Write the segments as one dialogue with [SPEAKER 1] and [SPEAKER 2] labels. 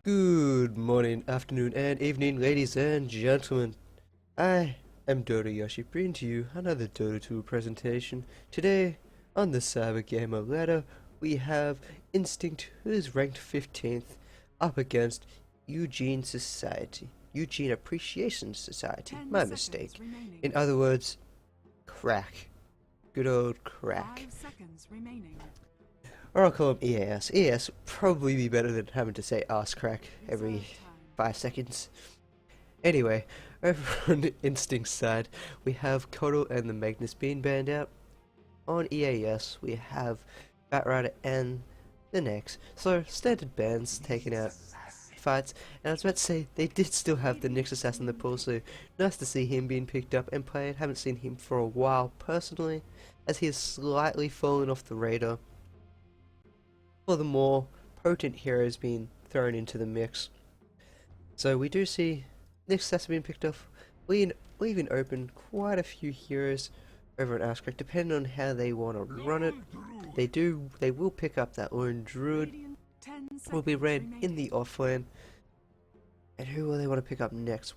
[SPEAKER 1] Good morning, afternoon, and evening, ladies and gentlemen. I am Dota Yoshi, bringing to you another Dota 2 presentation. Today, on the Cybergamer Ladder, we have Instinct, who is ranked 15th, up against Eugene Appreciation Society. My mistake. In other words, Crack. Good old Crack.
[SPEAKER 2] 5 seconds remaining.
[SPEAKER 1] Or I'll call him EAS. EAS would probably be better than having to say ass crack every 5 seconds. Anyway, over on the Instinct side, we have Kotal and the Magnus being banned out. On EAS, we have Batrider and the Nex. So, standard bans taking out fights. And I was about to say, they did still have the Nyx Assassin in the pool, so nice to see him being picked up and played. Haven't seen him for a while, personally, as he has slightly fallen off the radar for the more potent heroes being thrown into the mix. So we do see Nyx Assassin being picked up. We even open quite a few heroes over at Ascrack, depending on how they want to run it. They will pick up that Lone Druid, will be ran in the offlane. And who will they want to pick up next?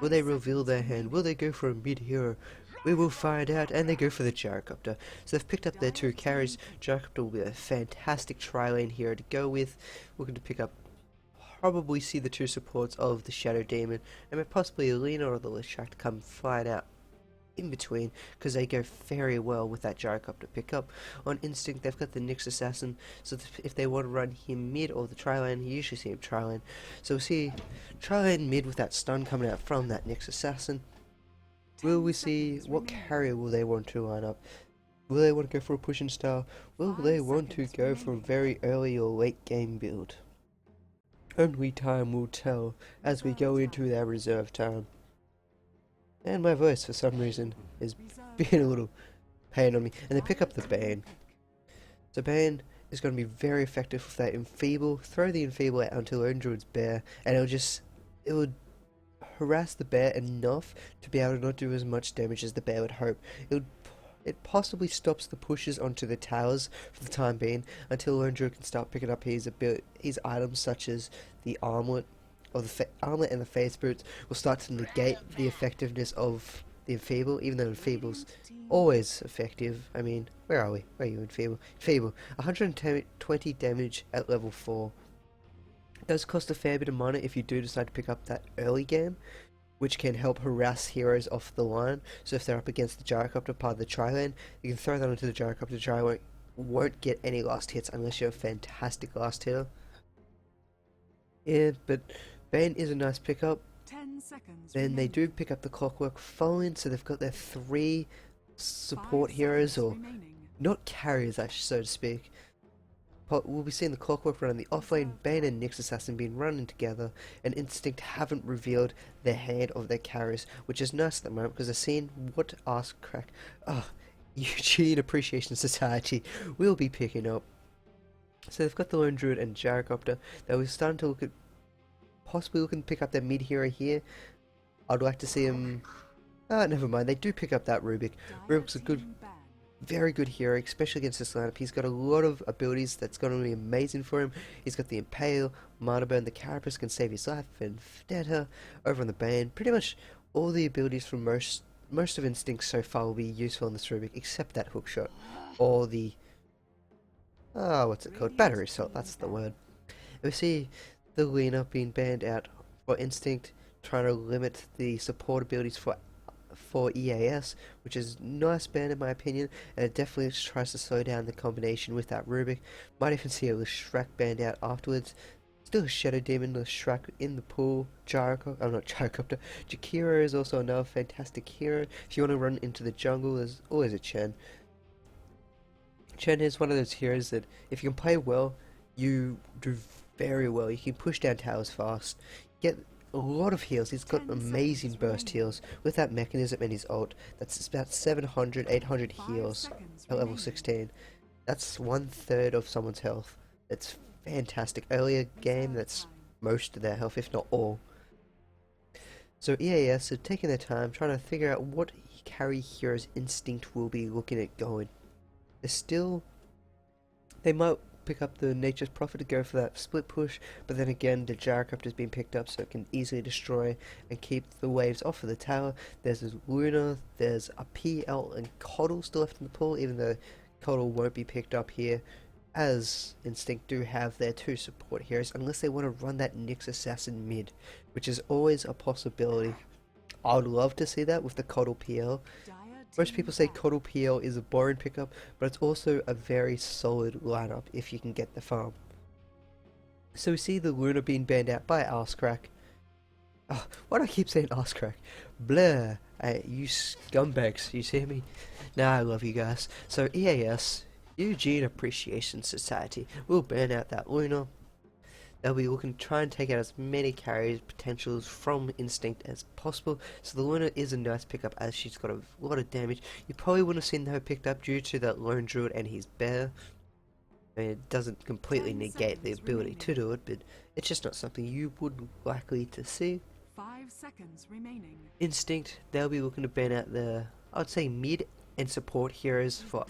[SPEAKER 1] Will they reveal their hand? Will they go for a mid hero? We will find out, and they go for the Gyrocopter. So they've picked up their two carries. Gyrocopter will be a fantastic tri-lane hero to go with. We're going to pick up, probably see the two supports of the Shadow Demon, and possibly Alina or the Lishak to come flying out in between, because they go very well with that Gyrocopter pickup. On Instinct, they've got the Nyx Assassin, so if they want to run him mid or the tri-lane, you usually see him tri-lane. So we'll see tri-lane mid with that stun coming out from that Nyx Assassin. Will we see what carrier will they want to line up? Will they want to go for a pushing style? Will they want to go for a very early or late game build? Only time will tell as we go into their reserve time. And my voice, for some reason, is being a little pain on me. And they pick up the Bane. So Bane is going to be very effective with that Enfeeble. Throw the Enfeeble out until Lone Druid's Bear, and it would harass the bear enough to be able to not do as much damage as the bear would hope. It possibly stops the pushes onto the towers for the time being until Lone Druid can start picking up his items such as the armlet or the armlet and the phase boots will start to negate the effectiveness of the Enfeeble, even though Enfeeble's always effective. I mean, where are we? Where are you, Enfeeble? Enfeeble, 120 damage at level 4. It does cost a fair bit of mana if you do decide to pick up that early game, which can help harass heroes off the line. So if they're up against the Gyrocopter part of the tri-lane, you can throw that onto the Gyrocopter. Gyro won't get any last hits unless you're a fantastic last hitter. Yeah, but Bane is a nice pickup.
[SPEAKER 2] 10 seconds.
[SPEAKER 1] Then they do pick up the Clockwork following, so they've got their 3 support heroes, or not carriers, so to speak. We'll be seeing the Clockwork run on the offlane, Bane and Nyx Assassin being running together, and Instinct haven't revealed their hand of their carriers, which is nice at the moment because they're seeing what ass crack Eugene Appreciation Society will be picking up. So they've got the Lone Druid and Gyrocopter. They were starting to look at possibly looking to pick up their mid hero here. I'd like to see them. Never mind. They do pick up that Rubik. Rubik's a very good hero, especially against this lineup. He's got a lot of abilities that's going to be amazing for him. He's got the Impale, Mana Burn, the Carapace can save his life, and Vendetta over on the Bane. Pretty much all the abilities from most of Instinct so far will be useful in this Rubik, except that hookshot or the what's it called? Battery Assault. That's the word. And we see the Lina being banned out for Instinct, trying to limit the support abilities for EAS, which is nice ban in my opinion, and it definitely tries to slow down the combination with that Rubik. Might even see a Shrek banned out afterwards. Still a Shadow Demon, the Shrek in the pool. Gyrocopter. Jakiro is also another fantastic hero. If you want to run into the jungle, there's always a Chen. Chen is one of those heroes that if you can play well, you do very well. You can push down towers fast, get a lot of heals. He's got amazing burst heals with that mechanism and his ult. That's about 700, 800 heals at level 16. That's 1/3 of someone's health. It's fantastic. Earlier game, that's most of their health, if not all. So EAS are taking their time, trying to figure out what carry heroes Instinct will be looking at going. They might pick up the Nature's Prophet to go for that split push, but then again the Gyrocopter's been picked up so it can easily destroy and keep the waves off of the tower. There's this Luna, there's a PL and Coddle still left in the pool, even though Coddle won't be picked up here, as Instinct do have their 2 support heroes, unless they want to run that Nyx Assassin mid, which is always a possibility. I would love to see that with the Coddle PL. Most people say Coddle PL is a boring pickup, but it's also a very solid lineup if you can get the farm. So we see the Luna being banned out by Arsecrack. Oh, why do I keep saying Arsecrack? Blah! You scumbags, you see me? Nah, I love you guys. So EAS, Eugene Appreciation Society, will ban out that Luna. They'll be looking to try and take out as many carry potentials from Instinct as possible. So the Luna is a nice pickup as she's got a lot of damage. You probably wouldn't have seen her picked up due to that Lone Druid and his bear. I mean, it doesn't completely negate the ability to do it, but it's just not something you would likely to see.
[SPEAKER 2] 5 seconds remaining.
[SPEAKER 1] Instinct, they'll be looking to ban out the, I'd say, mid and support heroes for.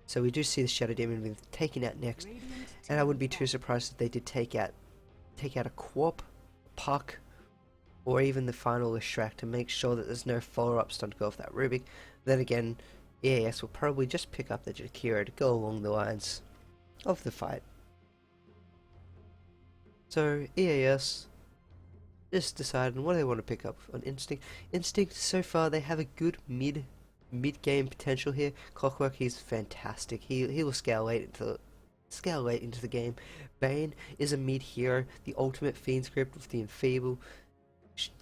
[SPEAKER 1] So we do see the Shadow Demon being taken out next, and I wouldn't be too surprised if they did take out a Quap, Puck, or even the final Leshrac to make sure that there's no follow-up stun to go off that Rubik. Then again, EAS will probably just pick up the Jakiro to go along the lines of the fight. So EAS just decided what they want to pick up on Instinct. Instinct, so far they have a good mid-game potential here. Clockwork, he's fantastic. He will scale late into the game. Bane is a mid hero, the ultimate fiend script with the enfeeble.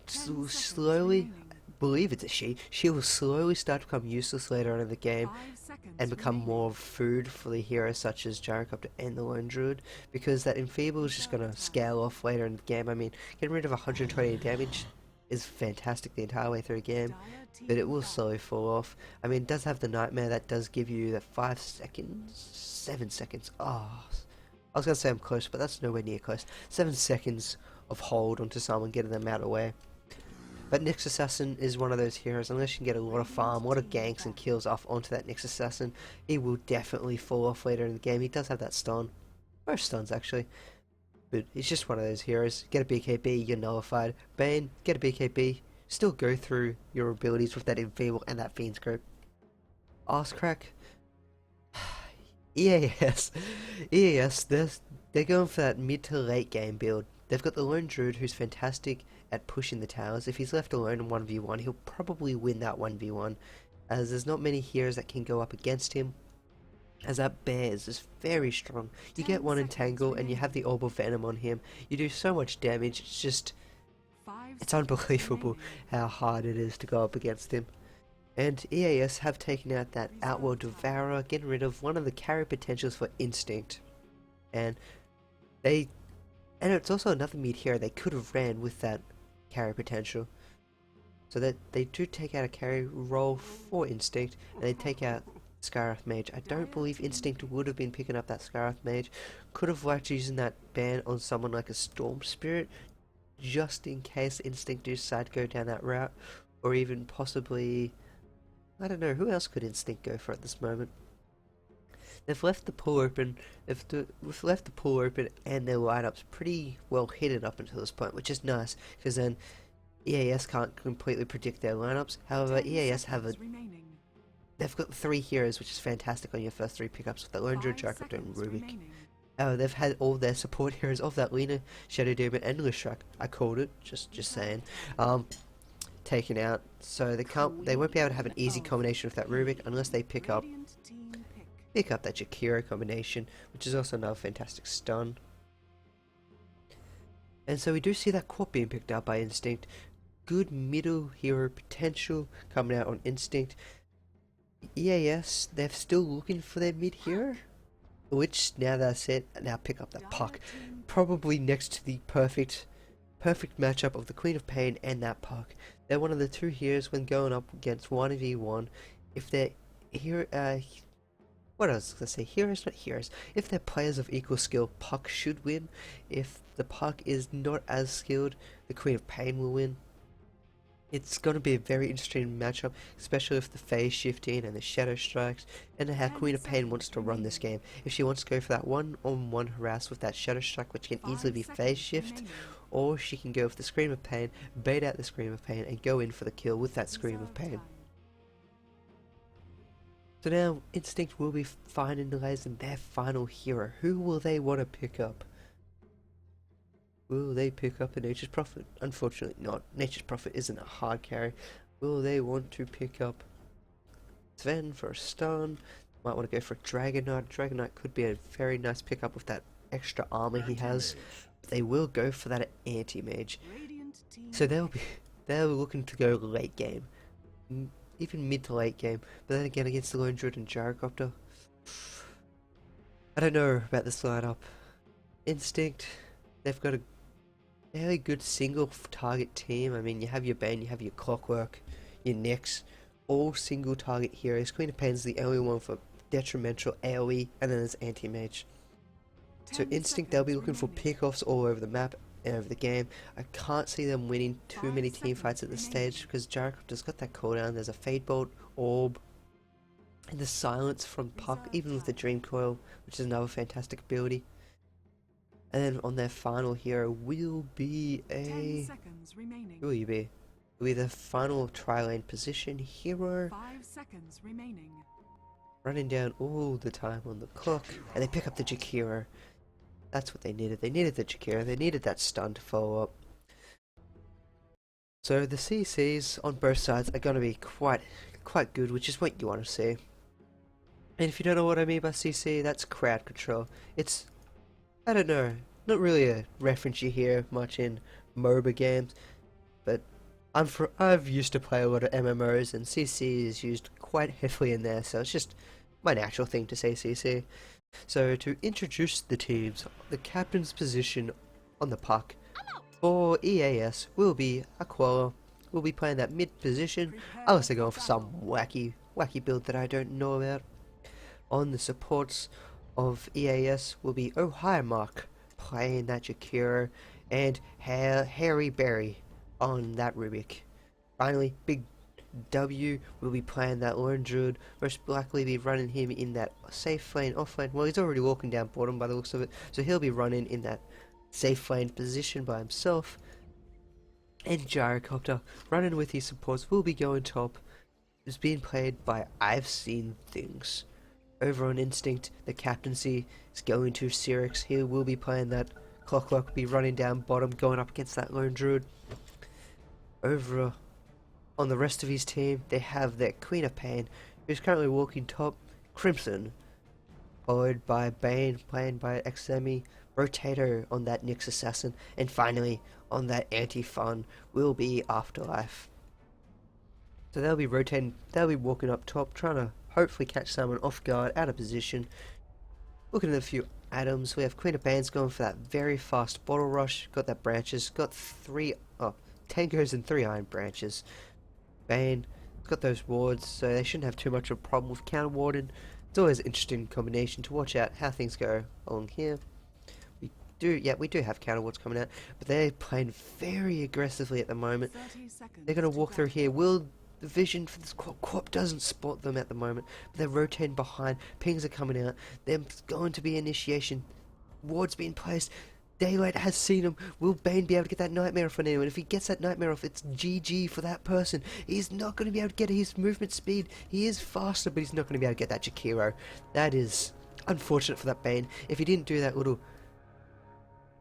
[SPEAKER 1] Slowly, believe it's a she will slowly start to become useless later on in the game and become more food for the heroes such as Gyrocopter and the Lone Druid, because that enfeeble is just going to scale off later in the game. I mean, getting rid of 120 damage is fantastic the entire way through the game, but it will slowly fall off. I mean, it does have the Nightmare that does give you that 5 seconds, 7 seconds. Oh, I was going to say I'm close, but that's nowhere near close. 7 seconds of hold onto someone, getting them out of the way. But Nyx Assassin is one of those heroes, unless you can get a lot of farm, a lot of ganks and kills off onto that Nyx Assassin, he will definitely fall off later in the game. He does have that stun. Most stuns, actually. But he's just one of those heroes. Get a BKB, you're nullified. Bane, get a BKB. Still go through your abilities with that Enfeeble and that Fiend's Grip. Arsecrack. EAS, they're going for that mid to late game build. They've got the Lone Druid, who's fantastic at pushing the towers. If he's left alone in 1v1, he'll probably win that 1v1, as there's not many heroes that can go up against him, as that bear is just very strong. You get one entangle and you have the Orb of Venom on him. You do so much damage, it's just, it's unbelievable how hard it is to go up against him. And EAS have taken out that Outworld Devourer, getting rid of one of the carry potentials for Instinct. And it's also another mid hero they could have ran with that carry potential. So that they do take out a carry role for Instinct, and they take out Skyrath Mage. I don't believe Instinct would have been picking up that Skyrath Mage. Could have liked using that ban on someone like a Storm Spirit, just in case Instinct do decide to go down that route. Or even possibly, I don't know, who else could Instinct go for at this moment? They've left the pool open. We've left the pool open, and their lineups pretty well hidden up until this point, which is nice, because then EAS can't completely predict their lineups. However, EAS they've got 3 heroes, which is fantastic on your first 3 pickups with the Lone Druid, Gyrocopter, and Rubik. They've had all their support heroes of that Lena, Shadow Demon, and Leshrac. I called it, just saying. Taken out, so they won't be able to have an easy combination with that Rubik unless they pick up that Jakiro combination, which is also another fantastic stun. And so we do see that Quap being picked up by Instinct. Good middle hero potential coming out on Instinct. EAS, they're still looking for their mid hero, which now that's it. Now pick up that Puck, probably next to the perfect matchup of the Queen of Pain and that Puck. They're one of the 2 heroes when going up against 1v1. If they're what else was I say? Heroes, not heroes. If they're players of equal skill, Puck should win. If the Puck is not as skilled, the Queen of Pain will win. It's going to be a very interesting matchup, especially with the phase shifting and the shadow strikes, and how Queen of Pain wants to run this game. If she wants to go for that one-on-one harass with that shadow strike, which can easily be phase shift, or she can go with the Scream of Pain, bait out the Scream of Pain, and go in for the kill with that Scream of Pain. So now Instinct will be finalizing their final hero. Who will they want to pick up? Will they pick up a Nature's Prophet? Unfortunately not. Nature's Prophet isn't a hard carry. Will they want to pick up Sven for a stun? Might want to go for a Dragon Knight. Dragon Knight could be a very nice pickup with that extra armor he has. But they will go for that anti-mage. So they're looking to go late game. Even mid to late game. But then again against the Lone Druid and Gyrocopter, I don't know about this lineup. Instinct, they've got a fairly good single target team. I mean, you have your Bane, you have your Clockwork, your Nyx, all single target heroes. Queen of Pain's the only one for detrimental AoE, and then there's anti-mage. So Instinct, they'll be looking for pickoffs all over the map and over the game. I can't see them winning too many team fights at this stage because Gyrocopter's got that cooldown. There's a Fade Bolt, Orb, and the silence from Puck, even with the Dream Coil, which is another fantastic ability. And then on their final hero will be a... Who will you be? Will be the final tri-lane position hero.
[SPEAKER 2] 5 seconds remaining.
[SPEAKER 1] Running down all the time on the clock. And they pick up the Jakiro. That's what they needed. They needed the Jakiro. They needed that stun to follow up. So the CCs on both sides are going to be quite good, which is what you want to see. And if you don't know what I mean by CC, that's crowd control. It's... I don't know, not really a reference you hear much in MOBA games, but I've used to play a lot of MMOs, and CC is used quite heavily in there, so it's just my natural thing to say CC. So to introduce the teams, the captain's position on the puck for EAS will be Aquila. We'll be playing that mid position, unless they go for some wacky build that I don't know about. On the supports of EAS will be Mark playing that Jakiro, and Harry Berry on that Rubik. Finally, Big W will be playing that Lone Druid, most likely be running him in that safe lane, off lane. Well, he's already walking down bottom by the looks of it, so he'll be running in that safe lane position by himself. And Gyrocopter, running with his supports, will be going top. It's being played by I've Seen Things. Over on Instinct, the captaincy is going to Cyrix. He will be playing that Clockwork, be running down bottom, going up against that Lone Druid. Over on the rest of his team, they have their Queen of Pain, who's currently walking top, Crimson, followed by Bane, played by Xemi, Rotator on that Nyx Assassin, and finally, on that Anti-Fun, will be Afterlife. So they'll be rotating, they'll be walking up top, trying to hopefully catch someone off guard, out of position. Looking at a few items, we have Queen of Pains going for that very fast bottle rush, got that branches, got 10 and 3 iron branches. Bane, got those wards, so they shouldn't have too much of a problem with counter warding. It's always an interesting combination to watch out how things go along here. We do have counter wards coming out, but they're playing very aggressively at the moment. They're going to walk through here. Will the vision for this Quap doesn't spot them at the moment, but they're rotating behind. Pings are coming out. There's going to be initiation. Wards being placed. Daylight has seen him. Will Bane be able to get that Nightmare off on anyone? If he gets that Nightmare off, it's GG for that person. He's not going to be able to get his movement speed. He is faster, but he's not going to be able to get that Jakiro. That is unfortunate for that Bane. If he didn't do that little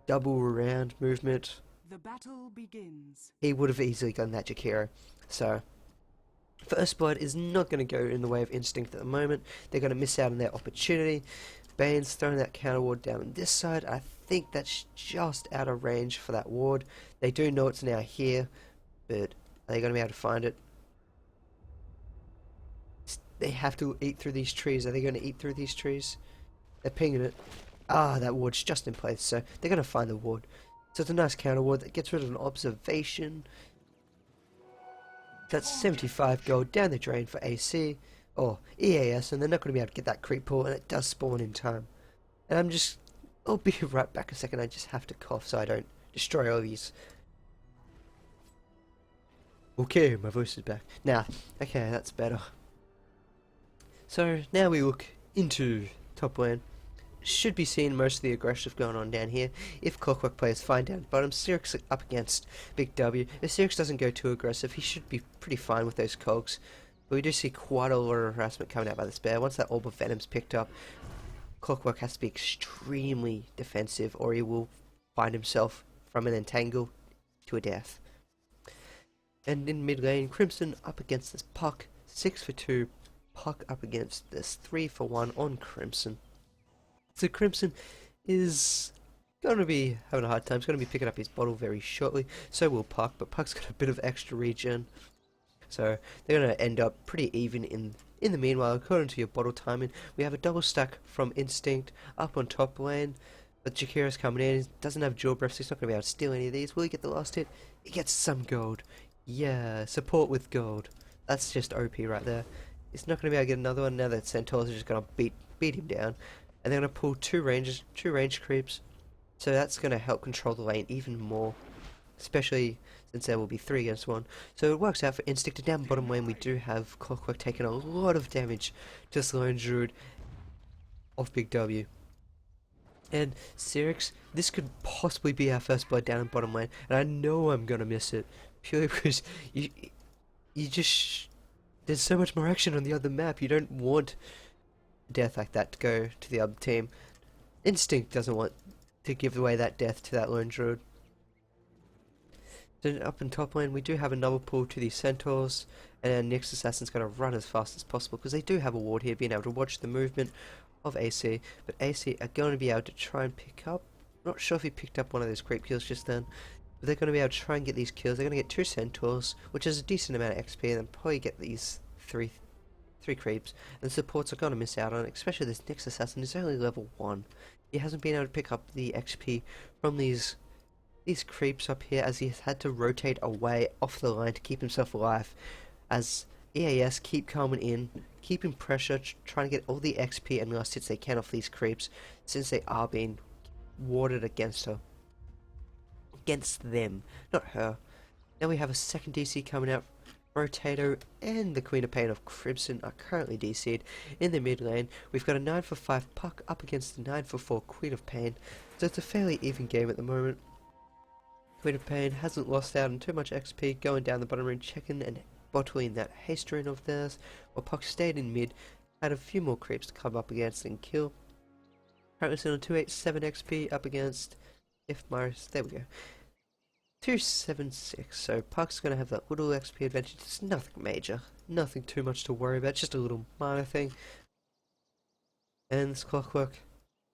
[SPEAKER 1] double around movement,
[SPEAKER 2] the battle begins.
[SPEAKER 1] He would have easily gotten that Jakiro. So First Blood is not going to go in the way of Instinct at the moment. They're going to miss out on their opportunity. Bane's throwing that counter ward down on this side. I think that's just out of range for that ward. They do know it's now here, but are they going to be able to find it? They have to eat through these trees. Are they going to eat through these trees? They're pinging it. Ah, that ward's just in place, so they're going to find the ward. So it's a nice counter ward that gets rid of an observation. That's 75 gold down the drain for AC or EAS, and they're not going to be able to get that creep pool, and it does spawn in time. And I'll be right back a second. I just have to cough so I don't destroy all these. Okay, my voice is back. Now, okay, that's better. So now we look into top lane. Should be seeing most of the aggressive going on down here. If Clockwork players find down bottom, Sirix up against Big W. If Sirix doesn't go too aggressive, he should be pretty fine with those cogs. But we do see quite a lot of harassment coming out by this bear. Once that Orb of Venom's picked up, Clockwork has to be extremely defensive or he will find himself from an entangle to a death. And in mid lane, Crimson up against this Puck, 6 for 2. Puck up against this 3 for 1 on Crimson. So Crimson is going to be having a hard time. He's going to be picking up his bottle very shortly. So will Puck, but Puck's got a bit of extra regen. So they're going to end up pretty even in the meanwhile. According to your bottle timing, we have a double stack from Instinct up on top lane. But Jakira's coming in. He doesn't have jaw breath, so he's not going to be able to steal any of these. Will he get the last hit? He gets some gold. Yeah, support with gold. That's just OP right there. He's not going to be able to get another one now that Centaurs are just going to beat him down. And they're going to pull two range creeps. So that's going to help control the lane even more. Especially since there will be 3 against 1. So it works out for Instinct. And down bottom lane we do have Clockwork taking a lot of damage to this lone druid of Big W. And Sirix, this could possibly be our first blood down in bottom lane. And I know I'm going to miss it. Purely because you just... There's so much more action on the other map. You don't want death like that to go to the other team. Instinct doesn't want to give away that death to that lone druid. Then up in top lane we do have another pull to the Centaurs, and our next assassin's going to run as fast as possible because they do have a ward here, being able to watch the movement of AC. But AC are going to be able to try and pick up. Not sure if he picked up one of those creep kills just then. But they're going to be able to try and get these kills. They're going to get 2 Centaurs, which is a decent amount of XP, and then probably get these 3 creeps. And the supports are going to miss out on it, especially this next assassin is only level 1. He hasn't been able to pick up the XP from these creeps up here, as he's had to rotate away off the line to keep himself alive. As EAS keep coming in, keeping pressure, trying to get all the XP and last hits they can off these creeps, since they are being warded against her. Against them, not her. Now we have a second DC coming out. Rotato and the Queen of Pain of Crimson are currently DC'd. In the mid lane, we've got a 9 for 5 Puck up against the 9 for 4 Queen of Pain. So it's a fairly even game at the moment. Queen of Pain hasn't lost out on too much XP, going down the bottom lane, checking and bottling that haste rune of theirs, while Puck stayed in mid, had a few more creeps to come up against and kill. Currently sitting on 287 XP up against If Morris, there we go. 276, so Puck's going to have that little XP advantage. It's nothing major, nothing too much to worry about, just a little minor thing. And this Clockwork,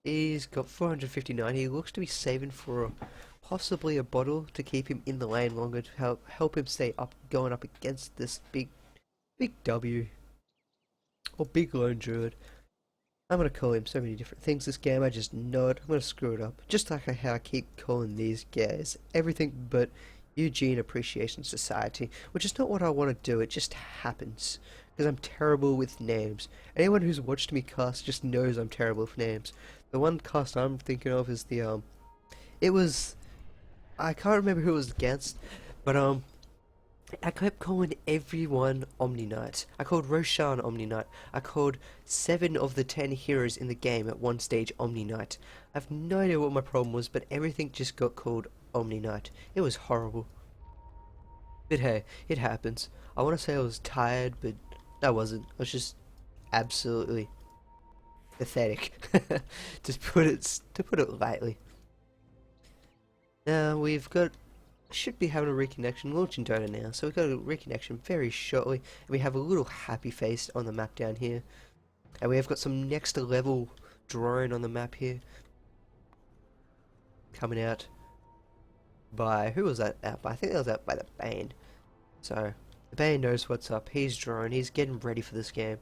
[SPEAKER 1] he's got 459. He looks to be saving for possibly a bottle to keep him in the lane longer, to help him stay up, going up against this big W, or big lone druid. I'm going to call him so many different things this game, I just know it. I'm going to screw it up. Just like how I keep calling these guys everything but Eugene Appreciation Society, which is not what I want to do, it just happens. Because I'm terrible with names. Anyone who's watched me cast just knows I'm terrible with names. The one cast I'm thinking of is the, I can't remember who it was against, but I kept calling everyone Omni Knight. I called Roshan Omni Knight. I called 7 of the 10 heroes in the game at one stage Omni Knight. I have no idea what my problem was, but everything just got called Omni Knight. It was horrible. But hey, it happens. I want to say I was tired, but I wasn't. I was just absolutely pathetic. to put it lightly. Now we've got... should be having a reconnection, launching Dota now, so we've got a reconnection very shortly, and we have a little happy face on the map down here, and we have got some next level drone on the map here, coming out by, who was that out by? I think that was out by the Bane. So the Bane knows what's up, he's drone, he's getting ready for this game.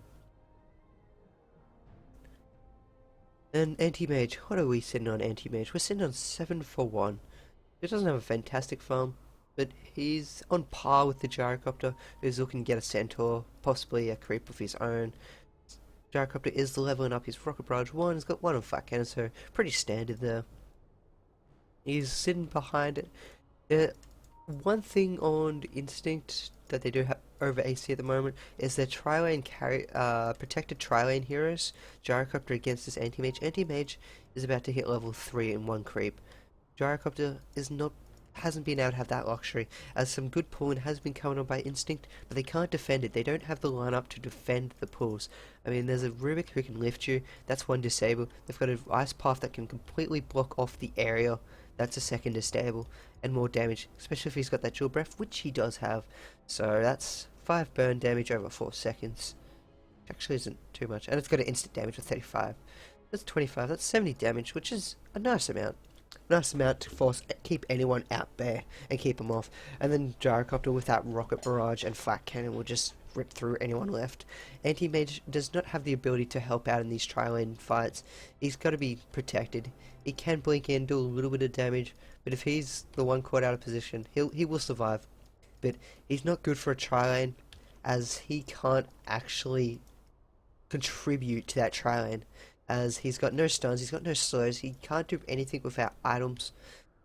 [SPEAKER 1] And Anti-Mage, what are we sitting on Anti-Mage? We're sitting on 7 for 1. He doesn't have a fantastic farm, but he's on par with the Gyrocopter, who's looking to get a Centaur, possibly a creep of his own. Gyrocopter is leveling up his Rocket Barrage 1, he's got 1 on Flat Cannon, so pretty standard there. He's sitting behind it. One thing on Instinct that they do have over AC at the moment is their tri-lane protected tri-lane heroes. Gyrocopter against this anti-mage. Anti-mage is about to hit level 3 in one creep. Gyrocopter hasn't been able to have that luxury, as some good pulling has been coming on by Instinct, but they can't defend it. They don't have the lineup to defend the pulls. I mean, there's a Rubik who can lift you, that's one disable. They've got an Ice Path that can completely block off the area, that's a second disable, and more damage, especially if he's got that dual breath, which he does have. So that's 5 burn damage over 4 seconds. Which actually isn't too much, and it's got an instant damage with 35. That's 25, that's 70 damage, which is a nice amount. Nice amount to keep anyone out there and keep them off. And then Gyrocopter with that rocket barrage and flat cannon will just rip through anyone left. Anti-mage does not have the ability to help out in these tri-lane fights. He's got to be protected. He can blink in, do a little bit of damage, but if he's the one caught out of position, he will survive. But he's not good for a tri-lane, as he can't actually contribute to that tri-lane, as he's got no stuns, he's got no slows, he can't do anything without items.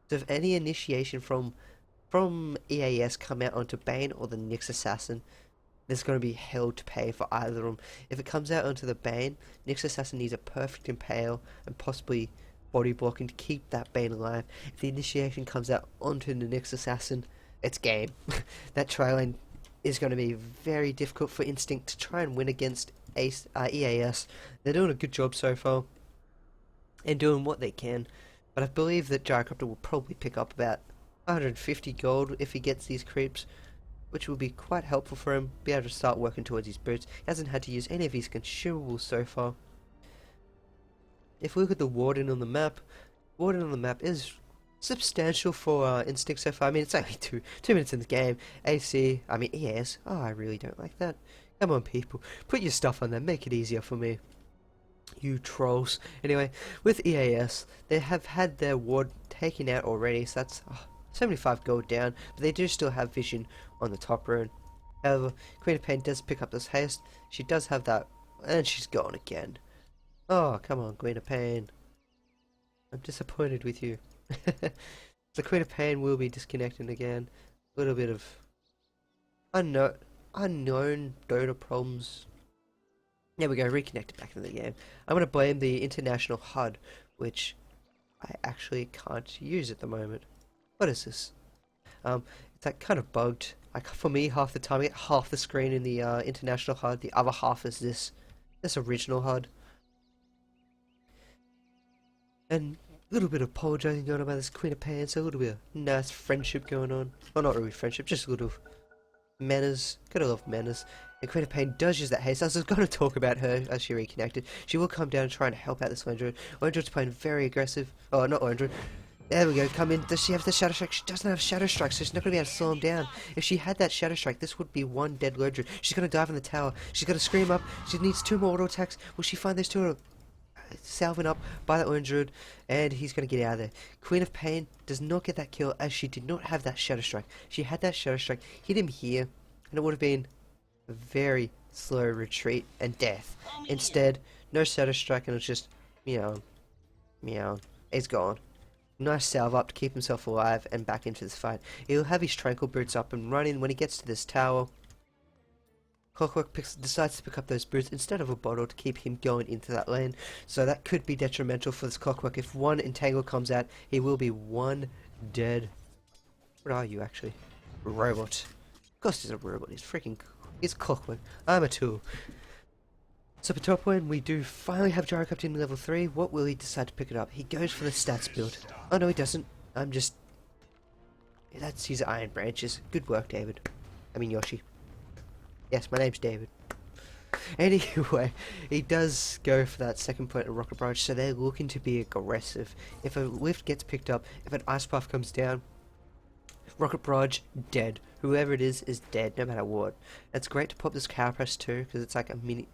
[SPEAKER 1] So if any initiation from EAS come out onto Bane or the Nyx Assassin, there's going to be hell to pay for either of them. If it comes out onto the Bane, Nyx Assassin needs a perfect impale and possibly body blocking to keep that Bane alive. If the initiation comes out onto the Nyx Assassin, it's game. That tri-lane is going to be very difficult for Instinct to try and win against EAS. They're doing a good job so far and doing what they can, but I believe that Gyrocopter will probably pick up about 150 gold if he gets these creeps, which will be quite helpful for him, be able to start working towards his boots. He hasn't had to use any of his consumables so far. If we look at the Warden on the map is substantial for Instinct so far. I mean, it's only two minutes in the game. EAS, oh, I really don't like that. Come on, people, put your stuff on there, make it easier for me, you trolls. Anyway, with EAS, they have had their ward taken out already, so that's 75 gold down, but they do still have vision on the top rune. However, Queen of Pain does pick up this haste. She does have that, and she's gone again. Oh, come on, Queen of Pain. I'm disappointed with you. The Queen of Pain will be disconnecting again. A little bit of unknown Dota problems. There we go, reconnected back into the game. I'm going to blame the international HUD, which I actually can't use at the moment. What is this? It's like kind of bugged. Like for me, half the time I get half the screen in the international HUD, the other half is this original HUD. And a little bit of apologizing going on about this Queen of Pain, so a little bit of nice friendship going on. Well, not really friendship, just a little manners. Gotta love manners. And Queen of Pain does use that haste. I was going to talk about her as she reconnected. She will come down and try and help out this Lendroid. Lendroid's playing very aggressive. Oh, not Lendroid. There we go, come in. Does she have the Shadow Strike? She doesn't have Shadow Strike, so she's not going to be able to slow him down. If she had that Shadow Strike, this would be one dead Lendroid. She's going to dive in the tower. She's going to scream up. She needs 2 more auto attacks. Will she find those 2 salving up by that Lendroid? And he's going to get out of there. Queen of Pain does not get that kill, as she did not have that Shadow Strike. She had that Shadow Strike, hit him here, and it would have been a very slow retreat and death. Instead, no Shadow Strike, and it's just meow, meow. He's gone. Nice salve up to keep himself alive and back into this fight. He'll have his Tranquil Boots up and running when he gets to this tower. Clockwork decides to pick up those boots instead of a bottle to keep him going into that lane. So that could be detrimental for this Clockwork. If one Entangle comes out, he will be 1 dead. What are you actually? Robot. Of course he's a robot. He's Clockwork. I'm a tool. So for top lane, we do finally have Gyrocopter in level 3. What will he decide to pick it up? He goes for the stats build. Oh no, he doesn't. That's his Iron Branches. Good work, David. I mean Yoshi. Yes, my name's David. Anyway, he does go for that second point of Rocket Barrage, so they're looking to be aggressive. If a lift gets picked up, if an Ice Path comes down, Rocket Barrage, dead. Whoever it is dead, no matter what. It's great to pop this Carapace too, because it's like a mini...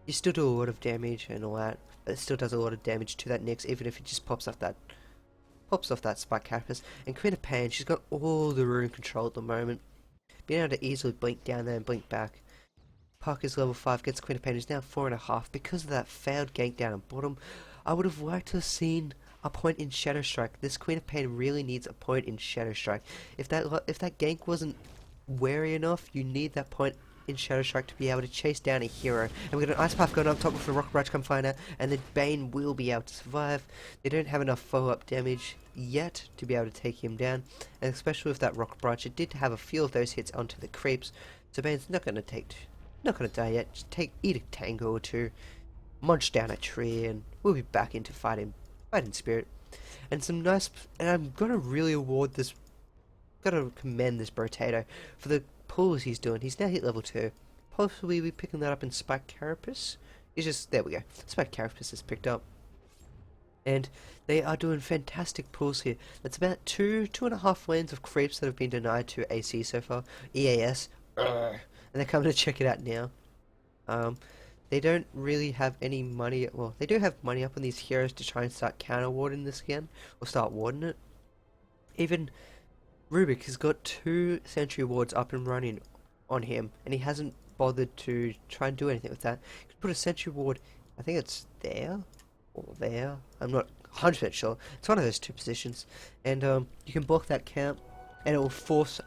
[SPEAKER 1] You still do a lot of damage and all that, but it still does a lot of damage to that Nyx, even if it just pops off that Spike Carapace. And Queen of Pain, she's got all the rune control at the moment. Being able to easily blink down there and blink back. Parker's level 5 gets Queen of Pain, who's now 4.5 because of that failed gank down at bottom. I would have liked to have seen a point in Shadow Strike. This Queen of Pain really needs a point in Shadow Strike. If that gank wasn't wary enough, you need that point in Shadow Strike to be able to chase down a hero. And we've got an Ice Path going up top with the Rocket Barrage come find out, and the Bane will be able to survive. They don't have enough follow-up damage yet to be able to take him down, and especially with that Rocket Barrage, it did have a few of those hits onto the creeps, so Bane's not gonna die yet. Just eat a tango or two, munch down a tree, and we'll be back into fighting spirit. And I'm gonna really gotta commend this Brotato for the pulls he's doing. He's now hit level 2. Possibly we picking that up in Spike Carapace. There we go. Spike Carapace is picked up. And they are doing fantastic pulls here. That's about two and a half lanes of creeps that have been denied to AC so far. EAS. And they're coming to check it out now. They don't really have any money. Well, they do have money up on these heroes to try and start counter warding this again, or start warding it. Even Rubik has got 2 sentry wards up and running on him, and he hasn't bothered to try and do anything with that. You could put a sentry ward, I think it's there, or there, I'm not 100% sure. It's one of those 2 positions, and you can block that camp, and it will force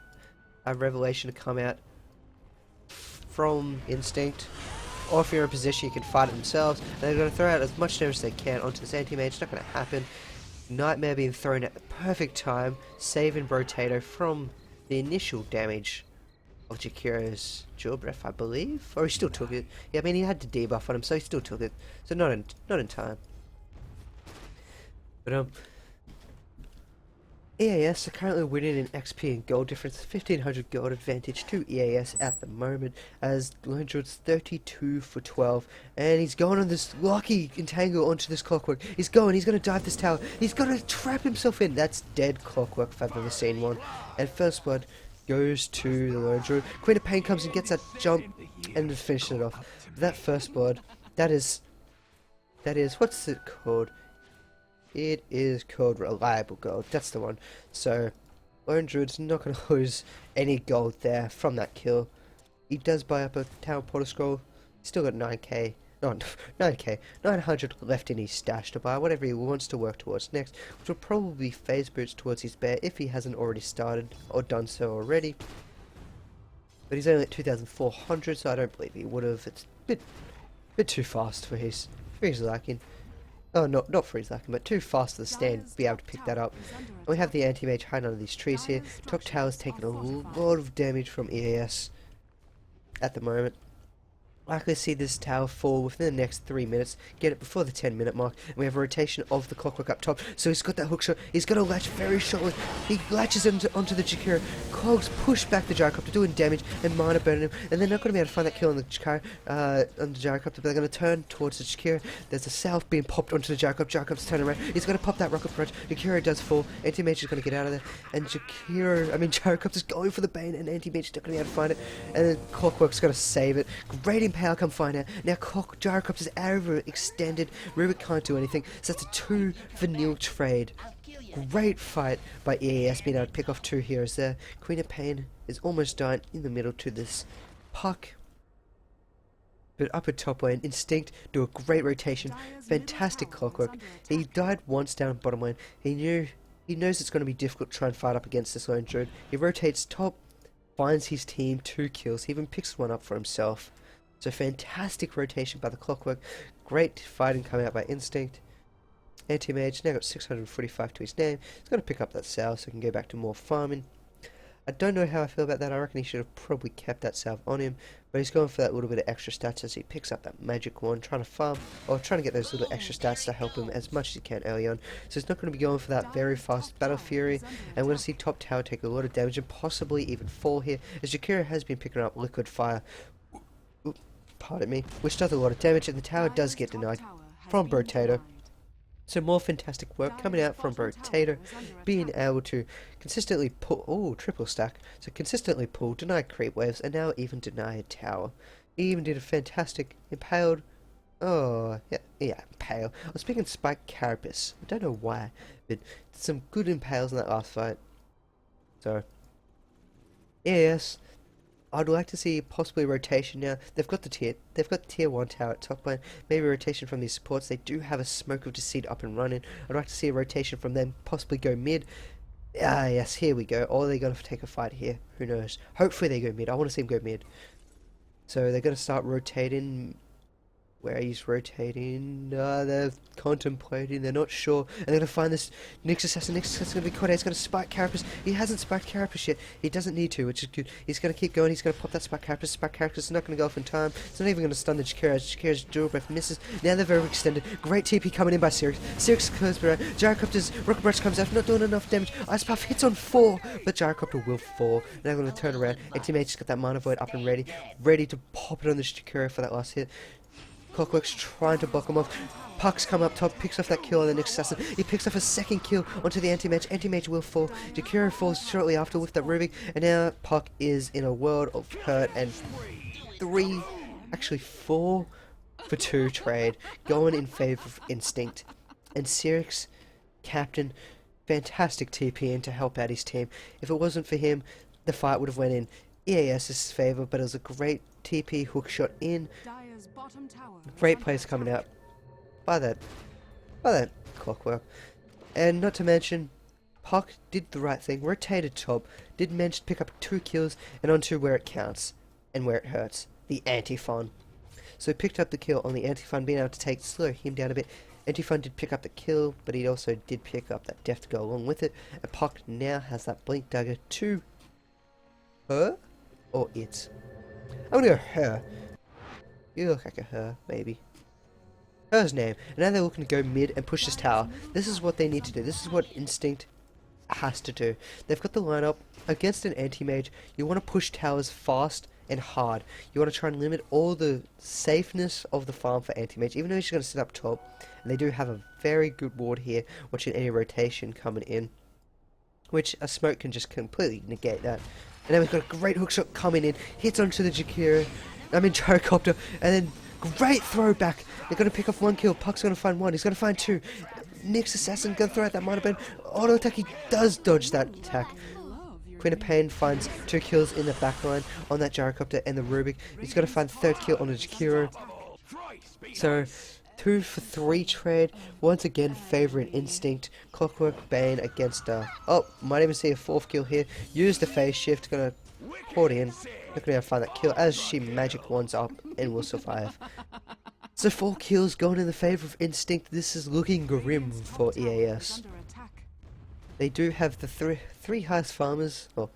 [SPEAKER 1] a Revelation to come out from Instinct, or if you're in a position you can fight it themselves, and they're going to throw out as much damage as they can onto this anti-mage. It's not going to happen. Nightmare being thrown at the perfect time, saving Brotato from the initial damage of Jakiro's Jewel Breath, I believe, or he still took it. Yeah, I mean he had to debuff on him, so he still took it. So not in time. But EAS are currently winning in XP and gold difference, 1500 gold advantage to EAS at the moment, as Lone Druid's 32 for 12, and he's going on this lucky entangle onto this Clockwork. He's going to dive this tower, he's going to trap himself in. That's dead Clockwork if I've ever seen one. And first blood goes to the Lone Druid. Queen of Pain comes and gets that jump and finishes it off. That first blood, that is, what's it called? It is called Reliable Gold. That's the one. So, Lone Druid's not going to lose any gold there from that kill. He does buy up a Tower Portal Scroll. He's still got 9k. No, 9k. 900 left in his stash to buy whatever he wants to work towards next, which will probably be phase boots towards his bear if he hasn't already started or done so already. But he's only at 2,400, so I don't believe he would have. It's a bit too fast for his liking. Oh, not for his liking, but too fast to the stand to be able to pick that up. And we have the anti-mage hiding under these trees here. Top Tower's taking a lot of damage from EAS at the moment. Likely to see this tower fall within the next 3 minutes, get it before the 10-minute mark, and we have a rotation of the Clockwork up top, so he's got that hook shot, he's got to latch very shortly, he latches onto the Jakiro, Cogs push back the Gyrocopter, doing damage, and Minor burning him, and they're not going to be able to find that kill on the Gyrocopter, but they're going to turn towards the Jakiro. There's a salve being popped onto the Gyrocopter, Gyrocopter's turning around, he's going to pop that Rocket Punch, Jakiro does fall, Anti-Mage is going to get out of there, and Gyrocopter's going for the Bane, and Anti-Mage is not going to be able to find it, and then Clockwork's going to save it. Great Impale come find out. Now Gyrocopter's overextended, Rubik can't do anything, so that's a 2 vanilla trade. Great fight by EAS being able to pick off 2 heroes there. Queen of Pain is almost dying in the middle to this puck. But up at top lane, Instinct do a great rotation, fantastic Clockwork. He died once down bottom lane. He knows it's going to be difficult to try and fight up against this Lone Druid. He rotates top, finds his team 2 kills, he even picks one up for himself. So fantastic rotation by the Clockwork, great fighting coming out by Instinct. Anti-Mage now got 645 to his name. He's going to pick up that salve so he can go back to more farming. I don't know how I feel about that. I reckon he should have probably kept that salve on him, but he's going for that little bit of extra stats as he picks up that magic wand, trying to farm, or trying to get those little extra stats to help him as much as he can early on. So he's not going to be going for that very fast Battle Fury, and we're going to see top tower take a lot of damage and possibly even fall here, as Jakiro has been picking up Liquid Fire, pardon me, which does a lot of damage, and the tower does get denied from Brotato. So more fantastic work coming out from Brotato, being able to consistently pull, triple stack, so consistently pull, deny creep waves, and now even deny a tower. He even did a fantastic impaled, impale. I was speaking Spike Carapace, I don't know why, but some good impales in that last fight. So, yes, I'd like to see possibly rotation now. They've got tier 1 tower at top lane. Maybe rotation from these supports. They do have a Smoke of Deceit up and running. I'd like to see a rotation from them, possibly go mid. Ah, yes, here we go. Or they're going to take a fight here. Who knows? Hopefully they go mid. I want to see them go mid. So they're going to start rotating. Where he's rotating, they're contemplating, they're not sure, and they're going to find this Nyx Assassin. Nyx Assassin's going to be caught out, he's going to spike Carapace. He hasn't spiked Carapace yet, he doesn't need to, which is good. He's going to keep going, he's going to pop that spike Carapace. Spike Carapace is not going to go off in time, it's not even going to stun the Jakira. Jakira's dual breath misses, now they're very extended. Great TP coming in by Sirix. Sirix curves around, Gyrocopter's Rocket Brush comes out, not doing enough damage. Ice Puff hits on 4, but Gyrocopter will fall. Now they're going to turn around, and teammates got that Mana Void up and ready to pop it on the Jakira for that last hit. Clockwork's trying to block him off. Puck's come up top, picks off that kill on the next assassin. He picks off a second kill onto the anti-mage. Anti-mage will fall. Jakiro falls shortly after with that Rubik. And now Puck is in a world of hurt and 4 for 2 trade. Going in favour of Instinct. And Sirix, captain, fantastic TP in to help out his team. If it wasn't for him, the fight would have went in EAS's favour, but it was a great TP hook shot in. Great plays coming out by that Clockwork. And not to mention, Puck did the right thing, rotated top, did manage to pick up 2 kills and onto where it counts and where it hurts, the Antifon. So he picked up the kill on the Antifon, being able to slow him down a bit. Antifon did pick up the kill, but he also did pick up that death to go along with it. And Puck now has that Blink Dagger to her or it. I'm gonna go her. You look like a her, maybe. Her's name. And now they're looking to go mid and push this tower. This is what they need to do. This is what Instinct has to do. They've got the lineup against an anti-mage. You want to push towers fast and hard. You want to try and limit all the safeness of the farm for anti-mage, even though she's going to sit up top. And they do have a very good ward here, watching any rotation coming in, which a smoke can just completely negate that. And then we've got a great hookshot coming in, hits onto the Gyrocopter, and then great throwback. They're going to pick off 1 kill. Puck's going to find 1. He's going to find 2. Nyx Assassin going to throw out that Mana Bend. Auto attack. He does dodge that attack. Queen of Pain finds 2 kills in the backline on that Gyrocopter and the Rubik. He's going to find 3rd kill on the Jakiro. So 2 for 3 trade. Once again favouring Instinct. Clockwork Bane against might even see a 4th kill here. Use the phase shift. Going to pour it in. Not going to find that kill as she magic wands up and will survive. So 4 kills going in the favour of Instinct. This is looking grim for EAS. They do have the three highest farmers. Well,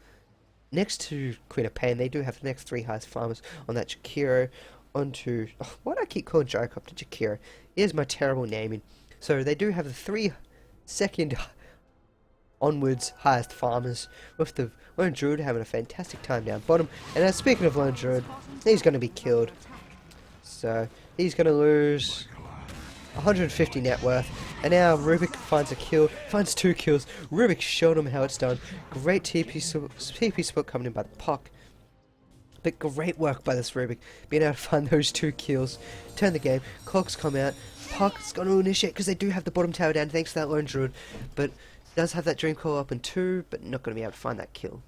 [SPEAKER 1] next to Queen of Pain, they do have the next 3 highest farmers on that Jakiro. Onto why do I keep calling Gyrocopter Jakiro? Here's my terrible naming. So they do have the 3 second onwards highest farmers, with the Lone Druid having a fantastic time down bottom. And speaking of Lone Druid, he's going to be killed. So he's going to lose 150 net worth. And now Rubik finds a kill, finds 2 kills. Rubik showed him how it's done. Great TP spot coming in by the Puck. But great work by this Rubik, being able to find those 2 kills. Turn the game, clocks come out. Puck's going to initiate because they do have the bottom tower down thanks to that Lone Druid. But does have that Dream Call up in 2, but not going to be able to find that kill.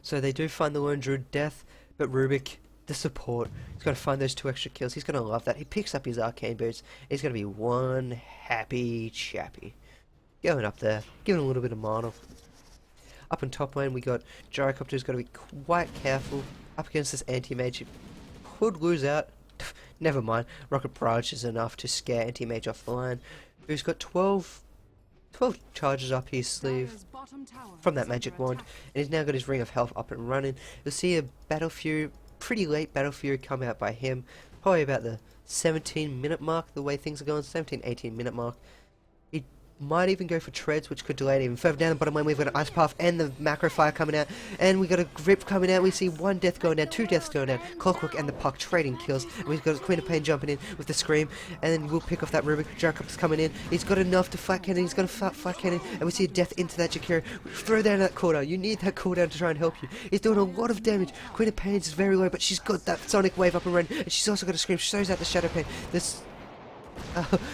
[SPEAKER 1] So they do find the Lone Druid death, but Rubik, the support, he's got to find those 2 extra kills. He's going to love that. He picks up his Arcane Boots. He's going to be one happy chappy. Going up there, giving a little bit of mana. Up in top lane, we got Gyrocopter, who's got to be quite careful. Up against this anti-mage, he could lose out. Never mind. Rocket Barrage is enough to scare anti-mage off the line. Who's got 12 charges up his sleeve from that magic wand, and he's now got his Ring of Health up and running. You'll see a Battle Fury, pretty late Battle Fury come out by him, probably about the 17-minute mark, the way things are going, 17-18-minute mark. He might even go for treads, which could delay it even further. Down the bottom lane, we've got an Ice Path and the Macro Fire coming out, and we got a Grip coming out. We see 1 death going down, 2 deaths going down. Clockwork and the Puck trading kills, and we've got Queen of Pain jumping in with the Scream, and then we'll pick off that Rubik. Gyrocopter's coming in. He's got enough to flat cannon. He's got a flat cannon, and we see a death into that Jakiro. Throw down that cooldown. You need that cooldown to try and help you. He's doing a lot of damage. Queen of Pain is very low, but she's got that Sonic Wave up and running, and she's also got a Scream. She throws out the Shadow Pain. This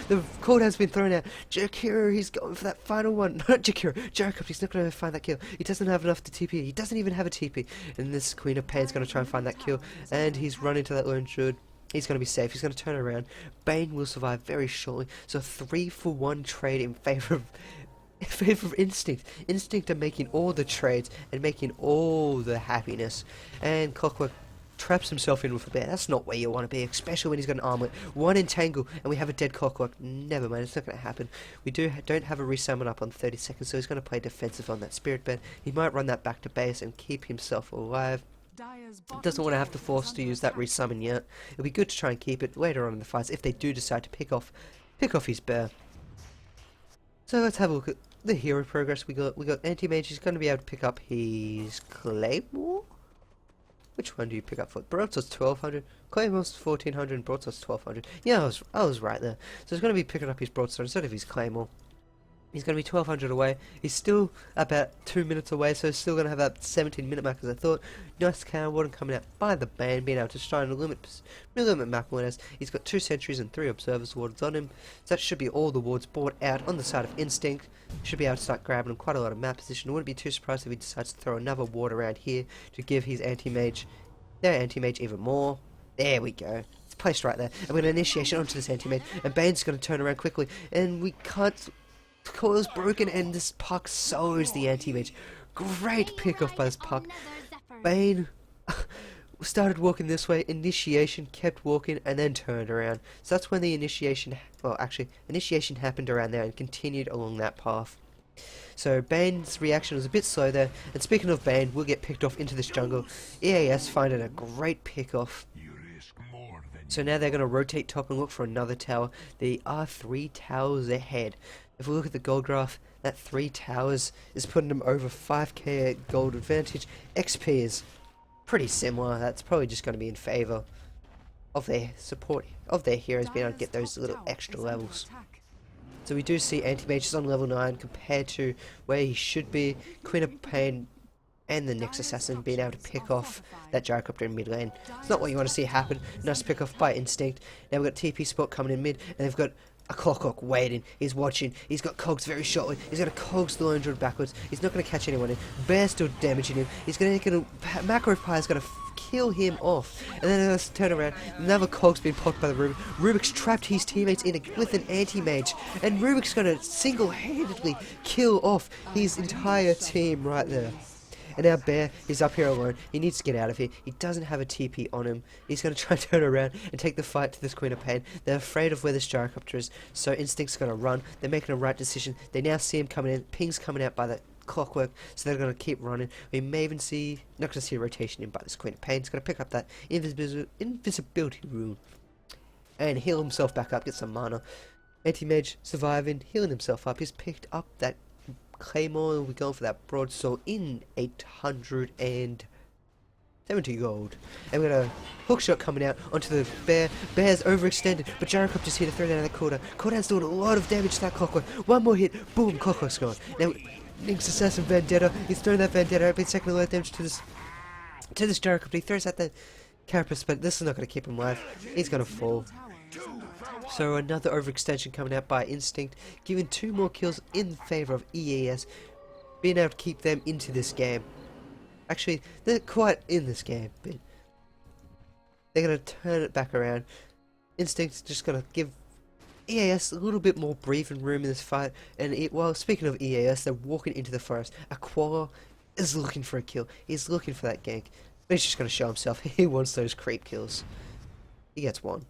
[SPEAKER 1] The cord has been thrown out. Jakiro, he's going for that final one. Not Jakiro, Jacob, he's not going to find that kill. He doesn't have enough to TP. He doesn't even have a TP. And this Queen of Pain's going to try and find that kill. And he's run into that lone druid. He's going to be safe. He's going to turn around. Bane will survive very shortly. So 3-for-1 trade in favor of Instinct. Instinct are making all the trades and making all the happiness. And Clockwork traps himself in with a bear. That's not where you want to be, especially when he's got an armlet. One entangle, and we have a dead Clockwork. Never mind, it's not going to happen. We don't have a resummon up on 30 seconds, so he's going to play defensive on that Spirit Bed. He might run that back to base and keep himself alive. Doesn't want to have to force to use that resummon yet. It'll be good to try and keep it later on in the fights if they do decide to pick off his bear. So let's have a look at the hero progress. We got Anti-Mage. He's going to be able to pick up his Claymore. Which one do you pick up for? Broadsword's 1200, Claymore's 1400, and Broadsword's 1200. Yeah, I was right there. So he's going to be picking up his Broadsword instead of his Claymore. He's going to be 1200 away. He's still about 2 minutes away, so he's still going to have that 17-minute mark as I thought. Nice cannon warden coming out by the band, being able to try and limit map winners. He's got 2 sentries and 3 observers wardens on him. So that should be all the wards bought out on the side of Instinct. Should be able to start grabbing him quite a lot of map position. I wouldn't be too surprised if he decides to throw another ward around here to give his anti-mage even more. There we go. It's placed right there. And we're going to initiation onto this anti-mage. And Bane's going to turn around quickly. And we can't... Coil's broken and this puck sows the anti-mage. Great pick off by this puck. Bane started walking this way, initiation kept walking and then turned around. So that's when the initiation, well actually, initiation happened around there and continued along that path. So Bane's reaction was a bit slow there, and speaking of Bane, we'll get picked off into this jungle. EAS finding a great pick off. So now they're going to rotate top and look for another tower. They are 3 towers ahead. If we look at the gold graph, that 3 towers is putting them over 5k gold advantage. XP is pretty similar. That's probably just going to be in favour of their support, of their heroes being able to get those little extra levels. So we do see Anti-Mage is on level 9 compared to where he should be. Queen of Pain and the Nyx Assassin being able to pick off that Gyrocopter in mid lane. It's not what you want to see happen. Nice pick off by Instinct. Now we've got TP Spot coming in mid, and they've got a Clockwork waiting. He's watching. He's got Cogs very shortly. He's going to Cogs the Lone Druid backwards. He's not going to catch anyone in. Bear's still damaging him. He's going to Macro Pie is going to kill him off. And then let's turn around. Another Cog's been popped by the Rubik. Rubik's trapped his teammates in with an anti-mage. And Rubik's going to single-handedly kill off his entire team right there. And now Bear is up here alone. He needs to get out of here. He doesn't have a TP on him. He's going to try and turn around and take the fight to this Queen of Pain. They're afraid of where this Gyrocopter is, so Instinct's going to run. They're making a right decision. They now see him coming in. Ping's coming out by the Clockwork, so they're going to keep running. We may even see, not going to see a rotation in by this Queen of Pain. He's going to pick up that invisibility rune and heal himself back up, get some mana. Anti-Mage surviving, healing himself up. He's picked up that Claymore. We're going for that broadsword in 870 gold. And we're going to hook shot coming out onto the Bear. Bear's overextended, but Gyrocopter's here to throw down that Cooldown. Cooldown's doing a lot of damage to that Clockwork. One more hit, boom, Clockwork's gone. Now, Nyx Assassin Vendetta, he's throwing that Vendetta out, been second alert damage to this Gyrocopter. He throws out the Carapace, but this is not going to keep him alive. He's going to fall. So another overextension coming out by Instinct, giving 2 more kills in favour of EAS, being able to keep them into this game. Actually, they're quite in this game, but they're going to turn it back around. Instinct's just going to give EAS a little bit more breathing room in this fight, and while speaking of EAS, they're walking into the forest. Aquala is looking for a kill. He's looking for that gank, but he's just going to show himself. He wants those creep kills. He gets one.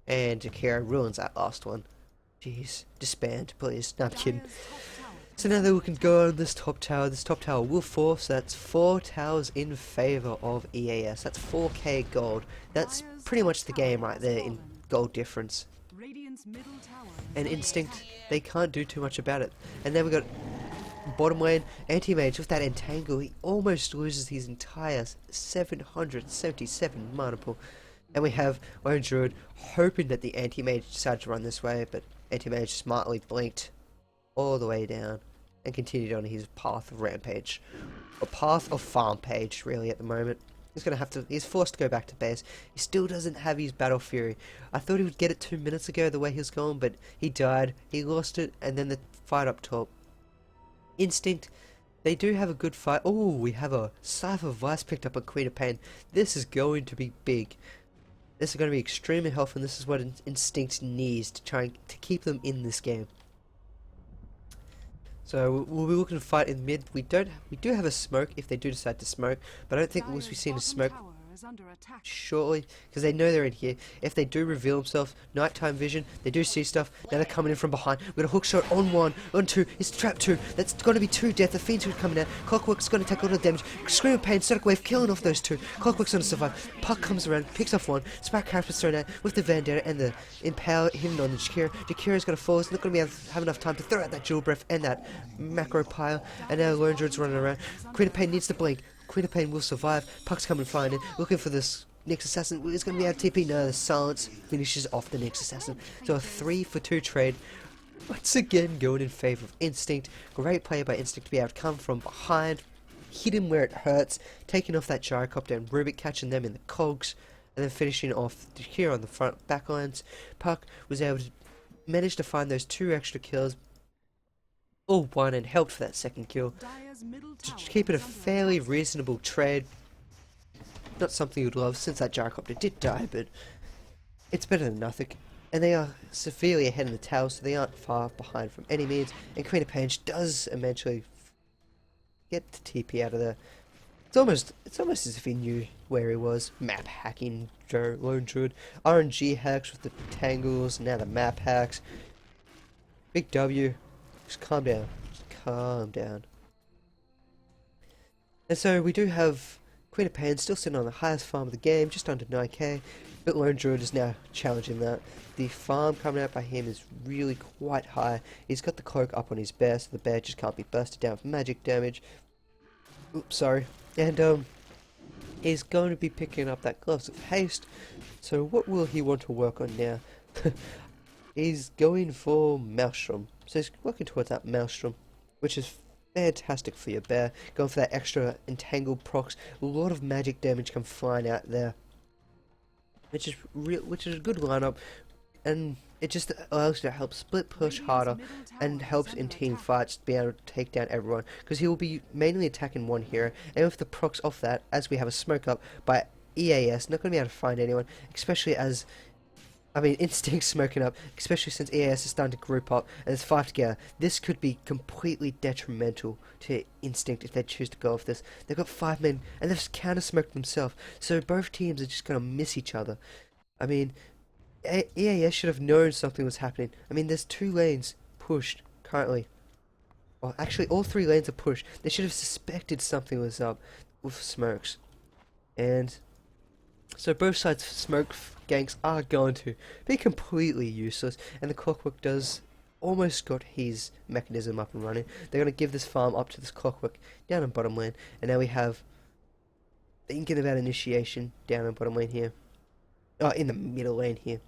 [SPEAKER 1] And Jakiro ruins that last one. Jeez, disband, please. No, I'm kidding. So now that we can go on this top tower will fall, so that's 4 towers in favour of EAS. That's 4k gold. That's pretty much the game right there in gold difference. And Instinct, they can't do too much about it. And then we got bottom lane, Anti-Mage with that entangle. He almost loses his entire 777 mana pool. And we have Lone Druid hoping that the Anti-Mage decides to run this way, but Anti-Mage smartly blinked all the way down and continued on his path of rampage. Or path of farm page, really, at the moment. He's forced to go back to base. He still doesn't have his Battle Fury. I thought he would get it 2 minutes ago the way he was going, but he died. He lost it, and then the fight up top. Instinct, they do have a good fight. Oh, we have a Cypher Vice picked up a Queen of Pain. This is going to be big. This is going to be extremely helpful, and this is what Instinct needs to try to keep them in this game. So we'll be looking to fight in mid. We do have a smoke if they do decide to smoke, but I don't think we'll be seeing a smoke shortly because they know they're in here. If they do reveal themselves, nighttime vision, they do see stuff. Now they're coming in from behind. We've got a hook shot on one, on two. It's trap two. That's going to be two death. The Fiend's coming out. Clockwork's going to take a lot of damage. Scream of Pain, Static Wave, killing off those two. Clockwork's going to survive. Puck comes around, picks off one. Spark Carapace thrown out with the Vendetta and the Impale hidden on the Jakira. Jakira's going to fall. It's not going to have enough time to throw out that Jewel Breath and that Macro Pile. And now Lone Druid's running around. Queen of Pain needs to blink. Queen of Pain will survive. Puck's coming flying in, looking for this Nyx Assassin. It's going to be out TP. No, the silence finishes off the Nyx Assassin. So a 3-for-2 trade. Once again going in favour of Instinct. Great play by Instinct to be able to come from behind, hit him where it hurts, taking off that Gyrocopter and Rubik, catching them in the cogs, and then finishing off here on the front backlines. Puck was able to manage to find those 2 extra kills. All one and helped for that second kill. To keep it a fairly reasonable trade. Not something you'd love since that Gyrocopter did die, but it's better than nothing. And they are severely ahead in the tower, so they aren't far behind from any means. And Queen of Pain does eventually get the TP out of there. It's almost as if he knew where he was. Map hacking, Lone Druid, RNG hacks with the tangles, now the map hacks. Big W. Just calm down. Just calm down. And so we do have Queen of Pain still sitting on the highest farm of the game, just under 9k, but Lone Druid is now challenging that. The farm coming out by him is really quite high. He's got the cloak up on his bear, so the bear just can't be bursted down for magic damage. Oops, sorry. And he's going to be picking up that Gloves of Haste. So what will he want to work on now? He's going for Maelstrom. So he's working towards that Maelstrom, which is fantastic for your bear. Going for that extra entangled procs. A lot of magic damage come flying out there, which is a good lineup, and it just allows you to help split push harder and helps in team fights to be able to take down everyone, because he will be mainly attacking one hero, and with the procs off that, as we have a smoke up by EAS, not going to be able to find anyone, especially as Instinct smoking up, especially since EAS is starting to group up and there's 5 together. This could be completely detrimental to Instinct if they choose to go off this. They've got 5 men and they've counter-smoked themselves, so both teams are just going to miss each other. EAS should have known something was happening. There's 2 lanes pushed currently. Well, actually all 3 lanes are pushed. They should have suspected something was up with smokes. And so both sides' smoke ganks are going to be completely useless, and the Clockwork does almost got his mechanism up and running. They're going to give this farm up to this Clockwork down in bottom lane, and now we have thinking about initiation down in bottom lane here. Oh, in the middle lane here.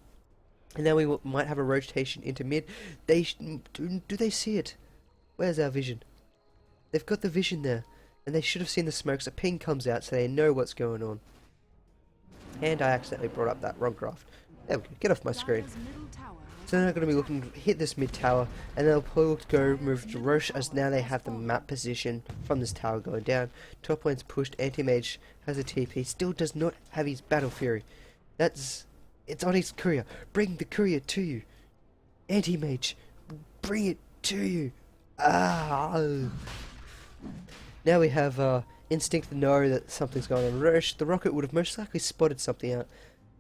[SPEAKER 1] And now we might have a rotation into mid. Do they see it? Where's our vision? They've got the vision there, and they should have seen the smokes. A ping comes out so they know what's going on. And I accidentally brought up that wrong craft. There we go, get off my screen. So they're going to be looking to hit this mid tower, and they'll probably look to go move to Roche, as now they have the map position from this tower going down. Top lane's pushed, Anti-Mage has a TP, still does not have his Battle Fury. It's on his courier. Bring the courier to you. Anti-Mage, bring it to you. Now we have Instinct to know that something's going on. Roche, the rocket would have most likely spotted something out.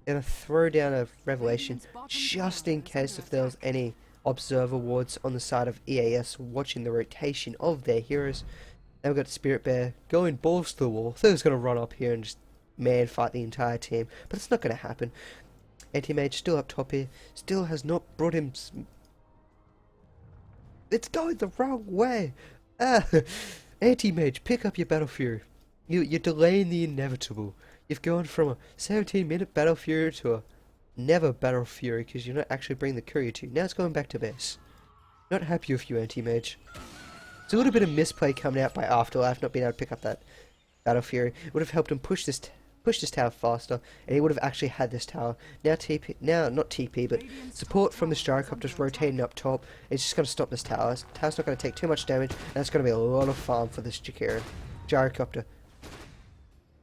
[SPEAKER 1] Gonna throw down a Revelation just in case if there was any observer wards on the side of EAS watching the rotation of their heroes. Now we've got Spirit Bear going balls to the wall. Thought he was gonna run up here and just man fight the entire team, but it's not gonna happen. Anti-Mage still up top here, still has not brought him. It's going the wrong way. Anti-Mage, pick up your Battle Fury. You're delaying the inevitable. You've gone from a 17-minute Battle Fury to a never Battle Fury because you're not actually bringing the courier to you. Now it's going back to base. Not happy with you, Anti-Mage. It's a little bit of misplay coming out by Afterlife, not being able to pick up that Battle Fury. It would have helped him push this pushed this tower faster, and he would have actually had this tower. Now TP, now not TP, but support from this gyrocopter's rotating up top. It's just going to stop this tower. This tower's not going to take too much damage, and it's going to be a lot of farm for this gyrocopter.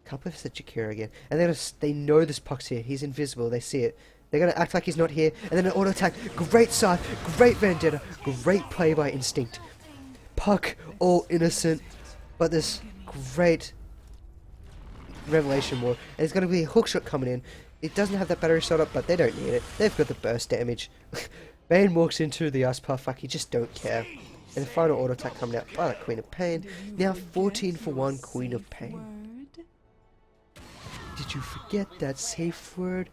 [SPEAKER 1] Can't believe it's the Jakira again. And they know this puck's here. He's invisible. They see it. They're going to act like he's not here, and then an auto attack. Great side, great vendetta, great play by instinct. Puck, all innocent, but this great revelation more. And there's going to be a hookshot coming in. It doesn't have that battery shot up, but they don't need it. They've got the burst damage. Bane walks into the ice path like he just don't care. And the final auto attack coming out by the Queen of Pain. Now 14 for 1 Queen of Pain. Did you forget that safe word?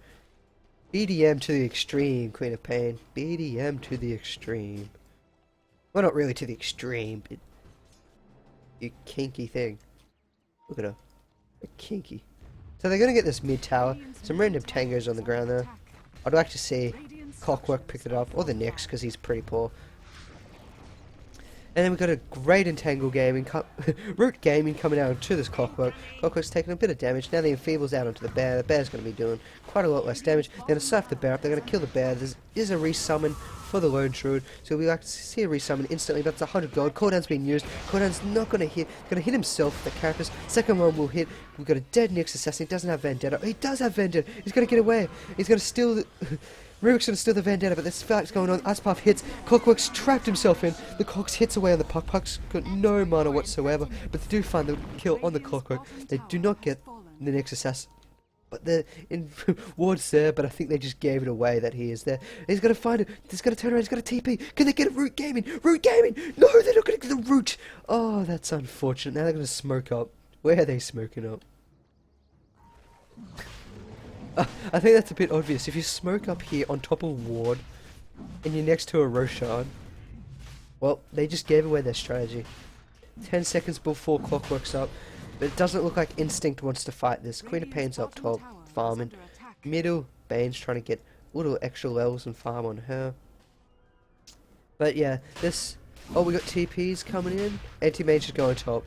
[SPEAKER 1] BDM to the extreme, Queen of Pain. BDM to the extreme. Well, not really to the extreme, but you kinky thing. Look at her. A kinky. So they're going to get this mid tower. Some random tangos on the ground there. I'd like to see Clockwork pick it up, or the Nyx, because he's pretty poor. And then we've got a great Entangle Gaming, Root Gaming coming out to this Clockwork. Clockwork's taking a bit of damage. Now the Enfeeble's out onto the Bear. The Bear's going to be doing quite a lot less damage. They're going to surf the Bear up. They're going to kill the Bear. There is a resummon for the Lone Shroud. So we like to see a resummon instantly. That's 100 gold. Cooldown's being used. Cooldown's not going to hit. Going to hit himself with the Carapace. Second one will hit. We've got a dead Nyx Assassin. He doesn't have Vendetta. Oh, he does have Vendetta. He's going to get away. He's going to steal the... Rubik's going to steal the Vendetta, but this fight's going on. Icepath hits. Clockwork's trapped himself in. The Cox hits away on the Puck. Puck's got no mana whatsoever, but they do find the kill on the Clockwork. They do not get the Nyx Assassin. But the ward's there, but I think they just gave it away that he is there. He's going to find it. He's going to turn around. He's going to TP. Can they get a Root Gaming? Root Gaming! No, they're not going to get the Root! Oh, that's unfortunate. Now they're going to smoke up. Where are they smoking up? I think that's a bit obvious. If you smoke up here on top of ward, and you're next to a Roshan, well, they just gave away their strategy. 10 seconds before Clockwork's up, but it doesn't look like Instinct wants to fight this. Queen of Pain's up top, farming. Middle, Bane's trying to get little extra levels and farm on her. But yeah, this... Oh, we got TPs coming in. Anti-Mage is going top.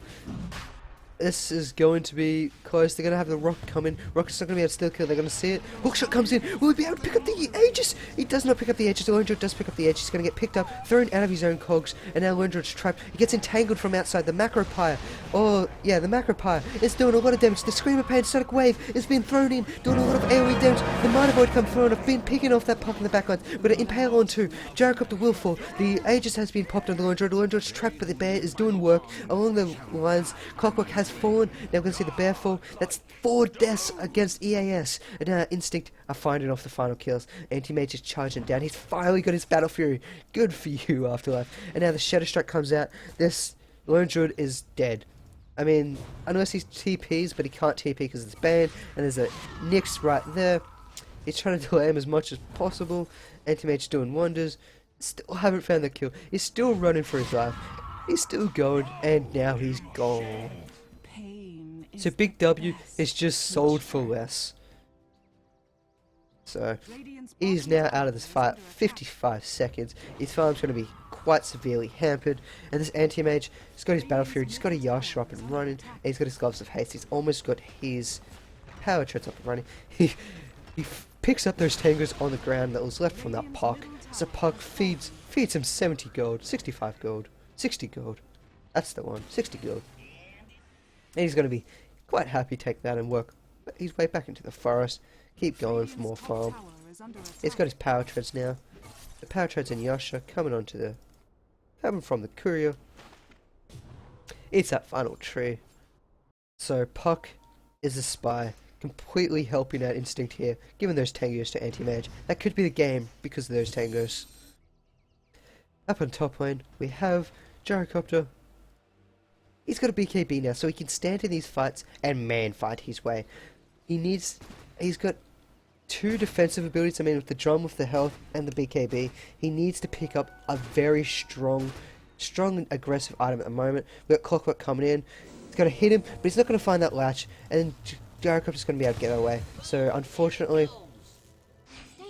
[SPEAKER 1] This is going to be close. They're going to have the Rocket come in. Rocket's not going to be able to steal kill. They're going to see it. Hookshot comes in. Will he be able to pick up the Aegis? He does not pick up the Aegis. Londra does pick up the Aegis. He's going to get picked up, thrown out of his own cogs, and now Londra's trapped. He gets entangled from outside. The Macro Pyre. Oh, yeah, the Macro Pyre is doing a lot of damage. The Screamer Pain Sonic Wave is being thrown in, doing a lot of AoE damage. The Minor Void comes through. I've been picking off that Puck in the backline. But an Impale on 2. Gyrocopter will fall. The Aegis has been popped on the Londra. The Londra's trapped, but the Bear is doing work along the lines. Clockwork has fallen. Now we're going to see the Bear fall. That's 4 deaths against EAS. And Instinct are finding off the final kills. Anti-Mage is charging down. He's finally got his Battle Fury. Good for you, Afterlife. And now the Shadow Strike comes out. This Lone Druid is dead. I mean, unless he TPs, but he can't TP because it's banned. And there's a Nyx right there. He's trying to delay him as much as possible. Anti-Mage doing wonders. Still haven't found the kill. He's still running for his life. He's still going, and now he's gone. So Big W is just sold for less. So he's now out of this fight. 55 seconds. His farm's going to be quite severely hampered. And this Anti-Mage, he's got his Battle Fury, he's got a Yoshi up and running, and he's got his Gloves of Haste. He's almost got his Power Treads up and running. He picks up those tangos on the ground that was left from that Puck. So Puck feeds him 70 gold, 65 gold, 60 gold. That's the one, 60 gold. And he's going to be quite happy to take that and work his way back into the forest. Keep going for more farm. He's got his Power Treads now. The Power Treads in Yasha coming from the courier. It's that final tree. So Puck is a spy, completely helping out Instinct here, giving those tangos to Anti-Mage. That could be the game because of those tangos. Up on top lane, we have Gyrocopter. He's got a BKB now, so he can stand in these fights and man fight his way. He's got 2 defensive abilities, I mean with the drum, with the health, and the BKB. He needs to pick up a very strong and aggressive item at the moment. We've got Clockwork coming in. He's going to hit him, but he's not going to find that latch, and Gyrocopter's going to be able to get away. So unfortunately,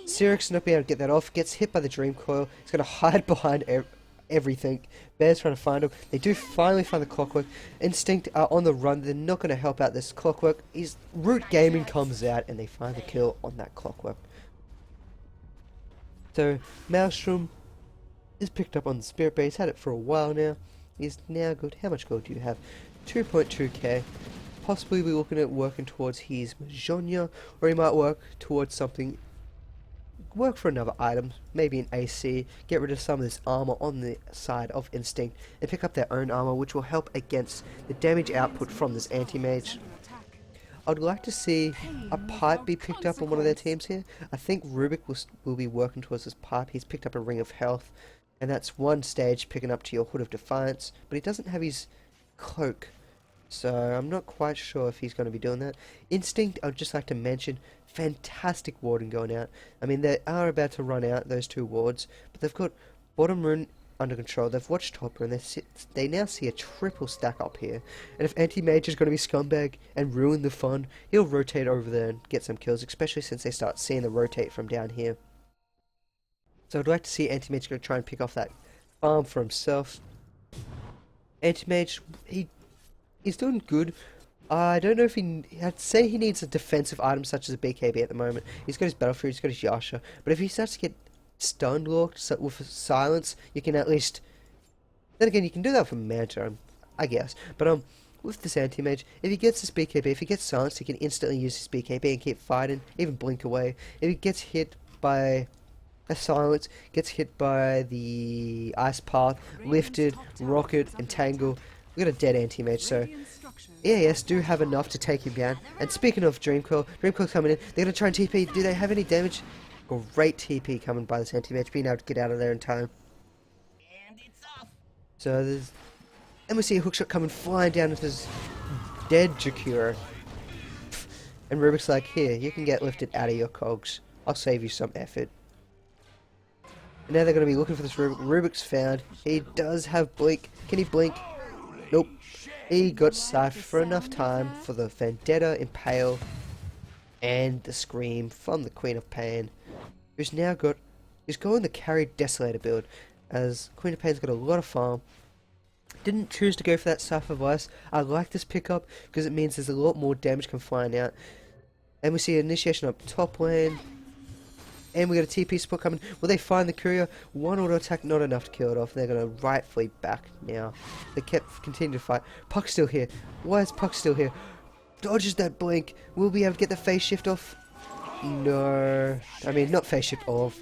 [SPEAKER 1] Syric's not be able to get that off. Gets hit by the Dream Coil. He's going to hide behind everything. Bear's trying to find him. They do finally find the Clockwork. Instinct are on the run. They're not going to help out this Clockwork. His Root Gaming comes out and they find the kill on that Clockwork. So Maelstrom is picked up on the Spirit Bear. He's had it for a while now. He's now good. How much gold do you have? 2.2k. Possibly be looking at working towards his Majonia, or he might work towards something. Work for another item, maybe an AC, get rid of some of this armor on the side of Instinct, and pick up their own armor, which will help against the damage output from this anti-mage. I'd like to see a pipe be picked up on one of their teams here. I think Rubik will be working towards this pipe. He's picked up a Ring of Health, and that's one stage picking up to your Hood of Defiance, but he doesn't have his cloak, so I'm not quite sure if he's going to be doing that. Instinct, I'd just like to mention, fantastic warding going out. I mean, they are about to run out, those two wards, but they've got bottom rune under control. They've watched top rune. They now see a triple stack up here. And if Anti-Mage is going to be scumbag and ruin the fun, he'll rotate over there and get some kills, especially since they start seeing the rotate from down here. So I'd like to see Anti-Mage going to try and pick off that farm for himself. Anti-Mage, he's doing good. I don't know if I'd say he needs a defensive item such as a BKB at the moment. He's got his Battlefield, he's got his Yasha. But if he starts to get stun locked with silence, you can at least... Then again, you can do that for Manta, I guess. But with this anti-mage, if he gets this BKB, if he gets silenced, he can instantly use his BKB and keep fighting, even blink away. If he gets hit by a silence, gets hit by the Ice Path, Lifted, Rocket, Entangle, we got a dead anti-mage, so EAS do have enough to take him down. And speaking of Dreamcoil coming in, they're going to try and TP. Do they have any damage? Great TP coming by this anti-mage, being able to get out of there in time.
[SPEAKER 3] And it's off.
[SPEAKER 1] So there's... And we see a hookshot coming flying down into this dead Jakiro. And Rubik's like, here, you can get lifted out of your cogs. I'll save you some effort. And now they're going to be looking for this Rubik. Rubik's found. He does have blink. Can he blink? Nope. He got Scythe for enough time for the Vendetta, Impale, and the Scream from the Queen of Pain, who's now got... He's going the carry Desolator build, as Queen of Pain's got a lot of farm. Didn't choose to go for that Scythe of Ice. I like this pickup because it means there's a lot more damage can flying out. And we see Initiation up top lane. And we got a TP support coming. Will they find the courier? One auto attack, not enough to kill it off. They're going to rightfully back now. They continue to fight. Puck's still here. Why is Puck still here? Dodges that blink. Will we be able to get the phase shift off? No. I mean, not phase shift off.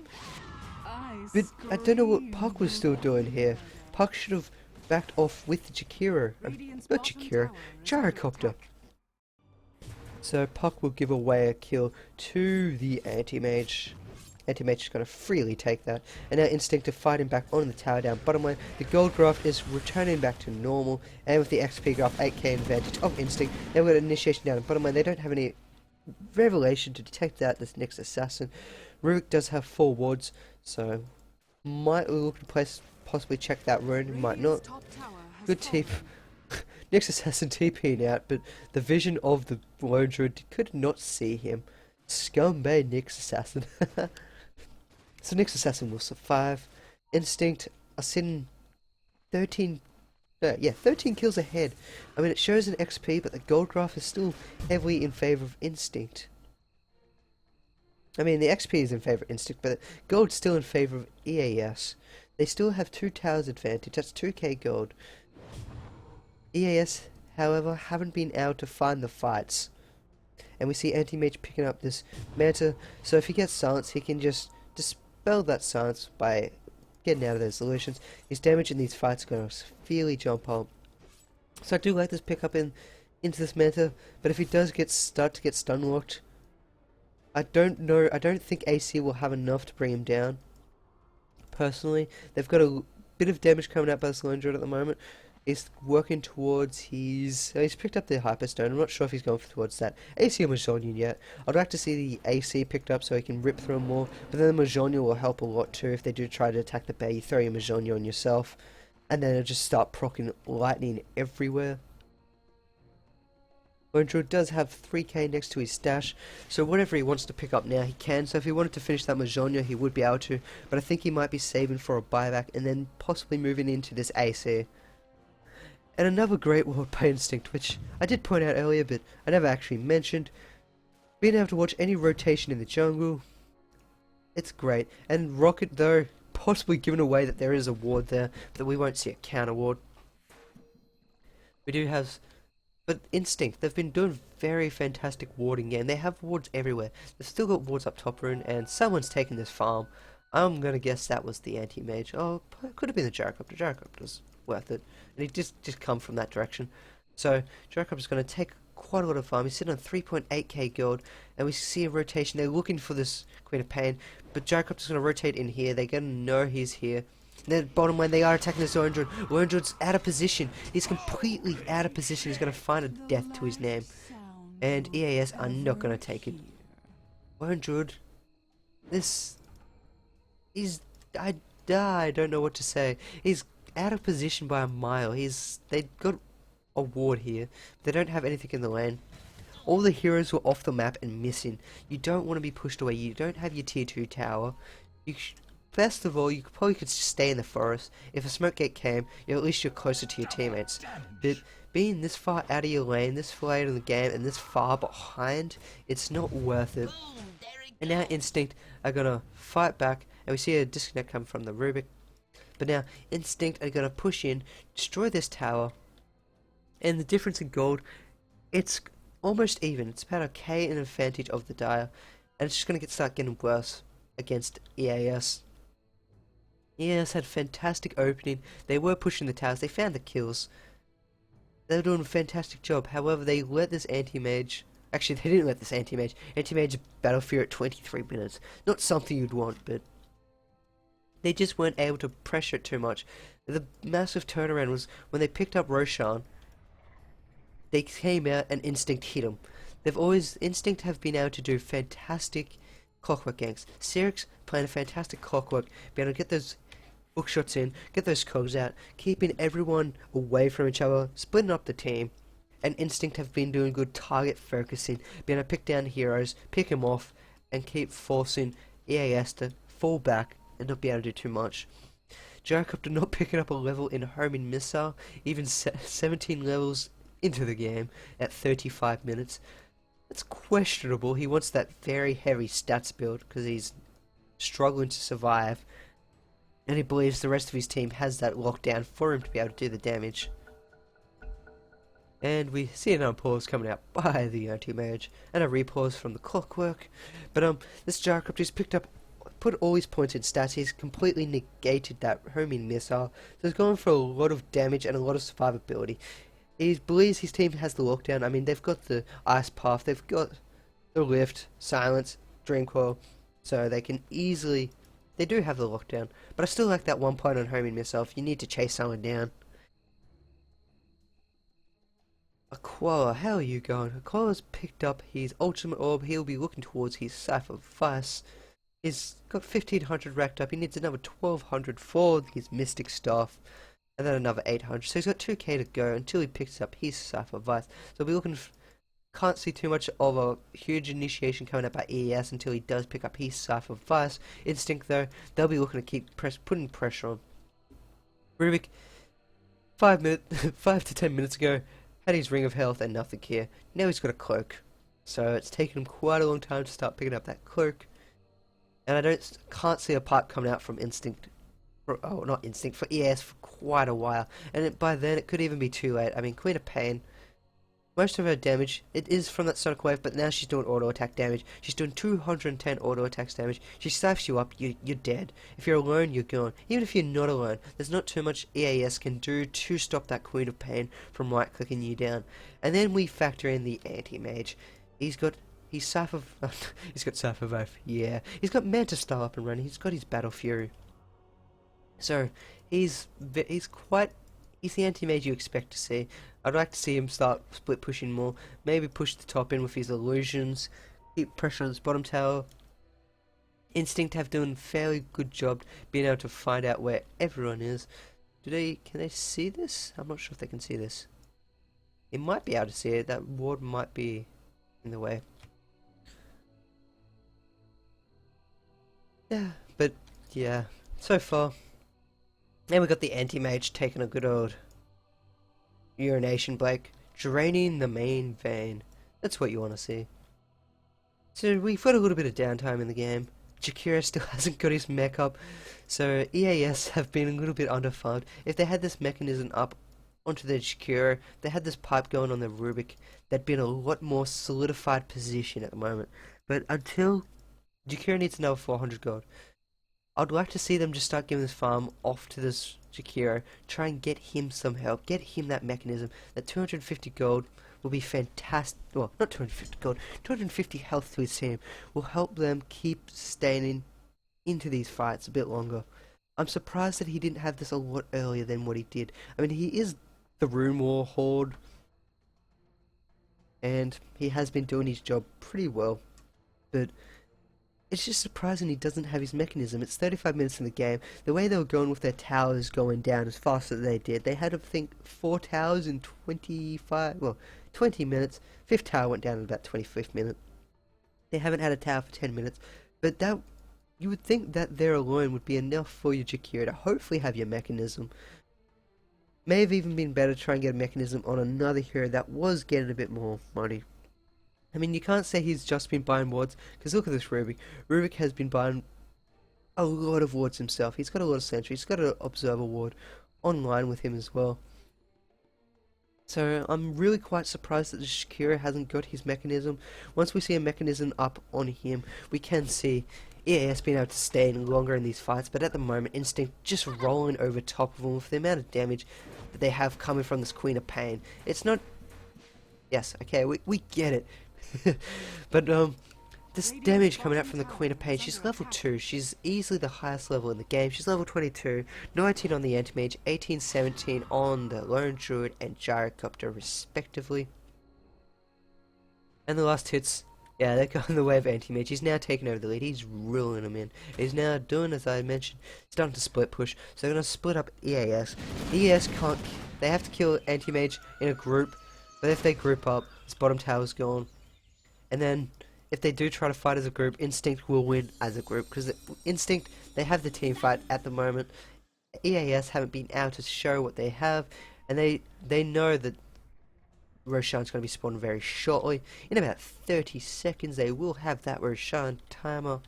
[SPEAKER 1] But I don't know what Puck was still doing here. Puck should have backed off with Jakiro. Not Jakiro. Gyrocopter. So Puck will give away a kill to the anti-mage. Anti-mage is going to freely take that. And now Instinctive fighting back on the tower down bottom lane. The gold graph is returning back to normal. And with the XP graph, 8k advantage of Instinct. Now we've got Initiation down in bottom lane. They don't have any revelation to detect out this next assassin. Rubik does have 4 wards. So might look to place, possibly check that rune. Might not. Good tip. Next assassin TPing out, but the vision of the lone druid could not see him. Scumbag Nyx assassin. So Nyx assassin will survive. Instinct are sitting 13 kills ahead. I mean, it shows an XP, but the gold graph is still heavily in favor of Instinct. I mean, the XP is in favor of Instinct, but gold's still in favor of EAS. They still have 2 towers advantage. That's 2k gold. EAS, however, haven't been able to find the fights. And we see Anti-Mage picking up this Manta, so if he gets silence, he can just dispel that silence by getting out of those illusions. His damage in these fights is going to severely jump up. So I do like this pickup into this Manta, but if he does start to get stun locked, I don't think AC will have enough to bring him down. Personally, they've got a bit of damage coming out by this lone druid at the moment. He's working towards he's picked up the Hyperstone. I'm not sure if he's going towards that AC or Majonia yet. I'd like to see the AC picked up so he can rip through them more. But then the Majonia will help a lot too. If they do try to attack the bay, you throw your Majonia on yourself. And then it'll just start proccing lightning everywhere. Andrew does have 3k next to his stash, so whatever he wants to pick up now he can. So if he wanted to finish that Majonia he would be able to, but I think he might be saving for a buyback and then possibly moving into this AC. And another great ward by Instinct, which I did point out earlier but I never actually mentioned, being able to watch any rotation in the jungle, it's great. And Rocket though, possibly giving away that there is a ward there, but that we won't see a counter ward. We do have... But Instinct, they've been doing very fantastic warding game. They have wards everywhere. They've still got wards up top rune, and someone's taken this farm. I'm gonna guess that was the anti-mage. Oh, it could have been the Gyrocopter. The Gyrocopter's worth it. And he just come from that direction. So, Gyrocopter's gonna take quite a lot of farm. He's sitting on 3.8k gold, and we see a rotation. They're looking for this Queen of Pain, but Gyrocopter's gonna rotate in here. They're gonna know he's here. Then bottom lane, they are attacking this Orangewood. Orangewood's out of position. He's completely out of position. He's going to find a death to his name. And EAS are not going to take it. Orangewood, this... I don't know what to say. He's out of position by a mile. They got a ward here. They don't have anything in the lane. All the heroes were off the map and missing. You don't want to be pushed away. You don't have your tier 2 tower. First of all, you probably could stay in the forest. If a smoke gate came, at least you're closer to your teammates. But being this far out of your lane, this far out of the game, and this far behind, it's not worth it. And now Instinct are gonna fight back, and we see a disconnect come from the Rubik. But now Instinct are gonna push in, destroy this tower, and the difference in gold, it's almost even. It's about a K in advantage of the Dire, and it's just gonna start getting worse against EAS. EAS had fantastic opening. They were pushing the towers. They found the kills. They were doing a fantastic job. However, they let this anti-mage... Actually, they didn't let this anti-mage. Anti-mage battle fear at 23 minutes. Not something you'd want, but... They just weren't able to pressure it too much. The massive turnaround was when they picked up Roshan. They came out and Instinct hit them. Instinct have been able to do fantastic clockwork ganks. Sirix playing a fantastic clockwork, being able to get those hook shots in, get those cogs out, keeping everyone away from each other, splitting up the team. And Instinct have been doing good target focusing, being able to pick down heroes, pick them off, and keep forcing EAS to fall back and not be able to do too much. Gyrocopter not picking up a level in homing missile, even 17 levels into the game at 35 minutes. It's questionable. He wants that very heavy stats build because he's struggling to survive, and he believes the rest of his team has that lockdown for him to be able to do the damage. And we see an unpause coming out by the anti-mage, and a repause from the clockwork. But this Gyrocopter has put all his points in stats. He's completely negated that homing missile, so he's going for a lot of damage and a lot of survivability. He believes his team has the lockdown. I mean, they've got the Ice Path, they've got the Lift, Silence, Dreamcoil, so they can easily... They do have the lockdown, but I still like that 1 point on homing missile if you need to chase someone down. Aquala, how are you going? Aquala's picked up his Ultimate Orb. He'll be looking towards his Cypher Vice. He's got 1500 racked up. He needs another 1200 for his Mystic Staff. And then another 800. So he's got 2k to go until he picks up his Cypher Vice. So we'll be looking... Can't see too much of a huge initiation coming up by EAS until he does pick up his Cypher Vice. Instinct, though, they'll be looking to keep putting pressure on. Rubik, 5 to 10 minutes ago, had his Ring of Health and nothing here. Now he's got a Cloak. So it's taken him quite a long time to start picking up that Cloak. And I can't see a pipe coming out from Instinct. Not Instinct, for EAS for quite a while. And by then it could even be too late. I mean, Queen of Pain, most of her damage, it is from that Sonic Wave, but now she's doing auto attack damage. She's doing 210 auto attacks damage. She sipes you up, you're dead. If you're alone, you're gone. Even if you're not alone, there's not too much EAS can do to stop that Queen of Pain from right clicking you down. And then we factor in the anti-mage. He's got Cypher Wave, yeah. He's got Manta Style up and running. He's got his Battle Fury. So he's the anti-mage you expect to see. I'd like to see him start split pushing more. Maybe push the top in with his illusions. Keep pressure on his bottom tower. Instinct have done a fairly good job being able to find out where everyone is. Can they see this? I'm not sure if they can see this. He might be able to see it. That ward might be in the way. Yeah, but yeah, so far. Then we got the anti-mage taking a good old urination break, draining the main vein. That's what you want to see. So we've got a little bit of downtime in the game. Jakira still hasn't got his mech up, so EAS have been a little bit underfarmed. If they had this mechanism up onto the Jakira, they had this pipe going on the Rubik, they'd be in a lot more solidified position at the moment. But until Jakira needs another 400 gold, I'd like to see them just start giving this farm off to this Jakiro, try and get him some help, get him that mechanism. That 250 gold will be fantastic. Well, not 250 gold, 250 health to his team will help them keep staying into these fights a bit longer. I'm surprised that he didn't have this a lot earlier than what he did. I mean, he is the Rune War Horde, and he has been doing his job pretty well, but it's just surprising he doesn't have his mechanism. It's 35 minutes in the game. The way they were going with their towers going down as fast as they did, they had, I think, 4 towers in 20 minutes. 5th tower went down in about 25th minute. They haven't had a tower for 10 minutes. But that, you would think that there alone would be enough for your Jakira to hopefully have your mechanism. May have even been better to try and get a mechanism on another hero that was getting a bit more money. I mean, you can't say he's just been buying wards, because look at this Rubik. Rubik has been buying a lot of wards himself. He's got a lot of sentries. He's got an observer ward online with him as well. So I'm really quite surprised that Shakira hasn't got his mechanism. Once we see a mechanism up on him, we can see EAS being able to stay in longer in these fights, but at the moment, Instinct just rolling over top of him with the amount of damage that they have coming from this Queen of Pain. It's not... Yes, okay, we get it. But this damage coming out from the Queen of Pain, she's level 2, she's easily the highest level in the game. She's level 22, 19 on the Anti-Mage, 18, 17 on the Lone Druid and Gyrocopter respectively. And the last hits, yeah, they're going the way of Anti-Mage. He's now taking over the lead, he's reeling them in. He's now doing, as I mentioned, starting to split push, so they're going to split up EAS. EAS can't, they have to kill Anti-Mage in a group, but if they group up, his bottom tower's gone. And then, if they do try to fight as a group, Instinct will win as a group. Because Instinct, they have the team fight at the moment. EAS haven't been able to show what they have. And they know that Roshan's going to be spawning very shortly. In about 30 seconds, they will have that Roshan timer.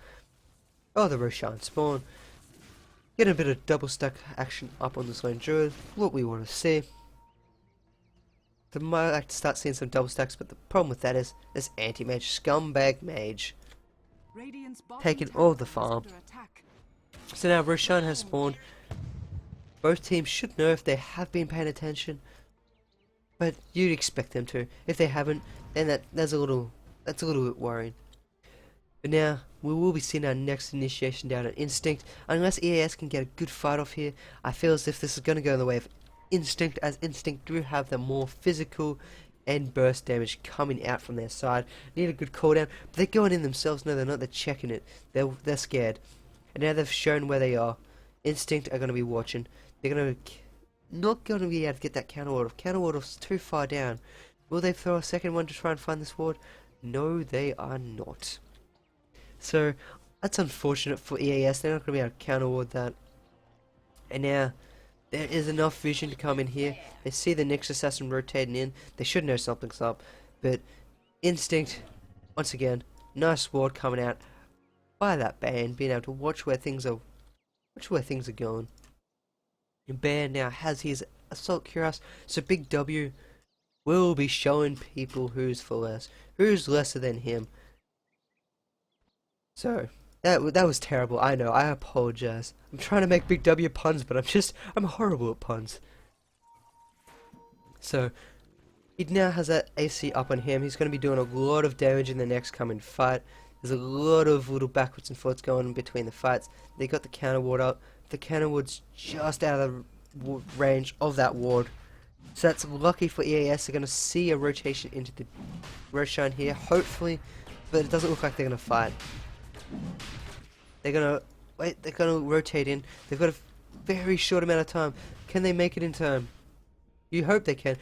[SPEAKER 1] Oh, the Roshan spawn. Get a bit of double stack action up on this lane druid. What we want to see. They might like to start seeing some double stacks, but the problem with that is this anti-mage scumbag mage taking all the farm. So now Roshan has spawned. Both teams should know if they have been paying attention, but you'd expect them to. If they haven't, then that's a little bit worrying. But now we will be seeing our next initiation down at Instinct. Unless EAS can get a good fight off here, I feel as if this is going to go in the way of Instinct, as Instinct do have the more physical and burst damage coming out from their side. Need a good cooldown, but they're going in themselves. No, they're not. They're checking it. They're scared, and now they've shown where they are. Instinct are going to be watching. They're not going to be able to get that counter ward. If counter ward is too far down, will they throw a second one to try and find this ward? No, they are not. So that's unfortunate for EAS. They're not going to be able to counter ward that. And now there is enough vision to come in here. They see the Nyx Assassin rotating in. They should know something's up. But Instinct, once again, nice ward coming out by that Bane, being able to watch where things are going. And Bane now has his Assault Cuirass, so Big W will be showing people who's for less, who's lesser than him. So that was terrible. I know. I apologize. I'm trying to make Big W puns, but I'm horrible at puns. So he now has that AC up on him. He's going to be doing a lot of damage in the next coming fight. There's a lot of little backwards and forwards going in between the fights. They got the counter ward up. The counter ward's just out of the range of that ward. So that's lucky for EAS. They're going to see a rotation into the Roshan here, hopefully, but it doesn't look like they're going to fight. They're gonna rotate in. They've got a very short amount of time. Can they make it in time? You hope they can.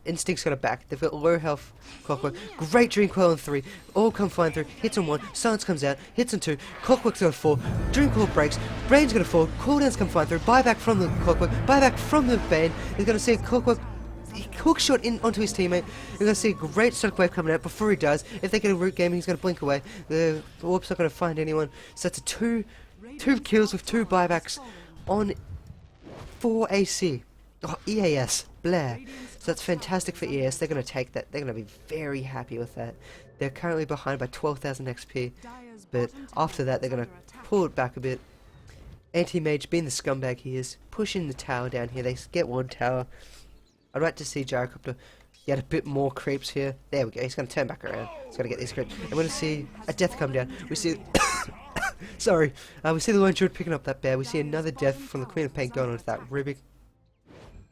[SPEAKER 1] Instinct's got a back. They've got low health Clockwork. Great Dream Coil on 3. All come flying through. Hits on 1. Silence comes out. Hits on 2. Clockwork's gonna fall. Dream Coil breaks. Brain's gonna fall. Cooldowns come flying through. Buyback from the Clockwork. Buyback from the Bane. He's gonna see a Clockwork hook shot in onto his teammate. You're gonna see a great Sonic Wave coming out before he dies. If they get a root game, he's gonna blink away. The Orb's not gonna find anyone. So that's a two kills with 2 buybacks on 4 AC. Oh, EAS, Blair. So that's fantastic for EAS. They're gonna take that. They're gonna be very happy with that. They're currently behind by 12,000 XP, but after that they're gonna pull it back a bit. Anti-Mage, being the scumbag he is, pushing the tower down here. They get 1 tower. I'd like to see Gyrocopter get a bit more creeps here. There we go. He's going to turn back around. He's going to get these creeps. I'm going to see a death come down. We see... Sorry. We see the Lone Druid picking up that bear. We see another death from the Queen of Pain going onto that Rubik.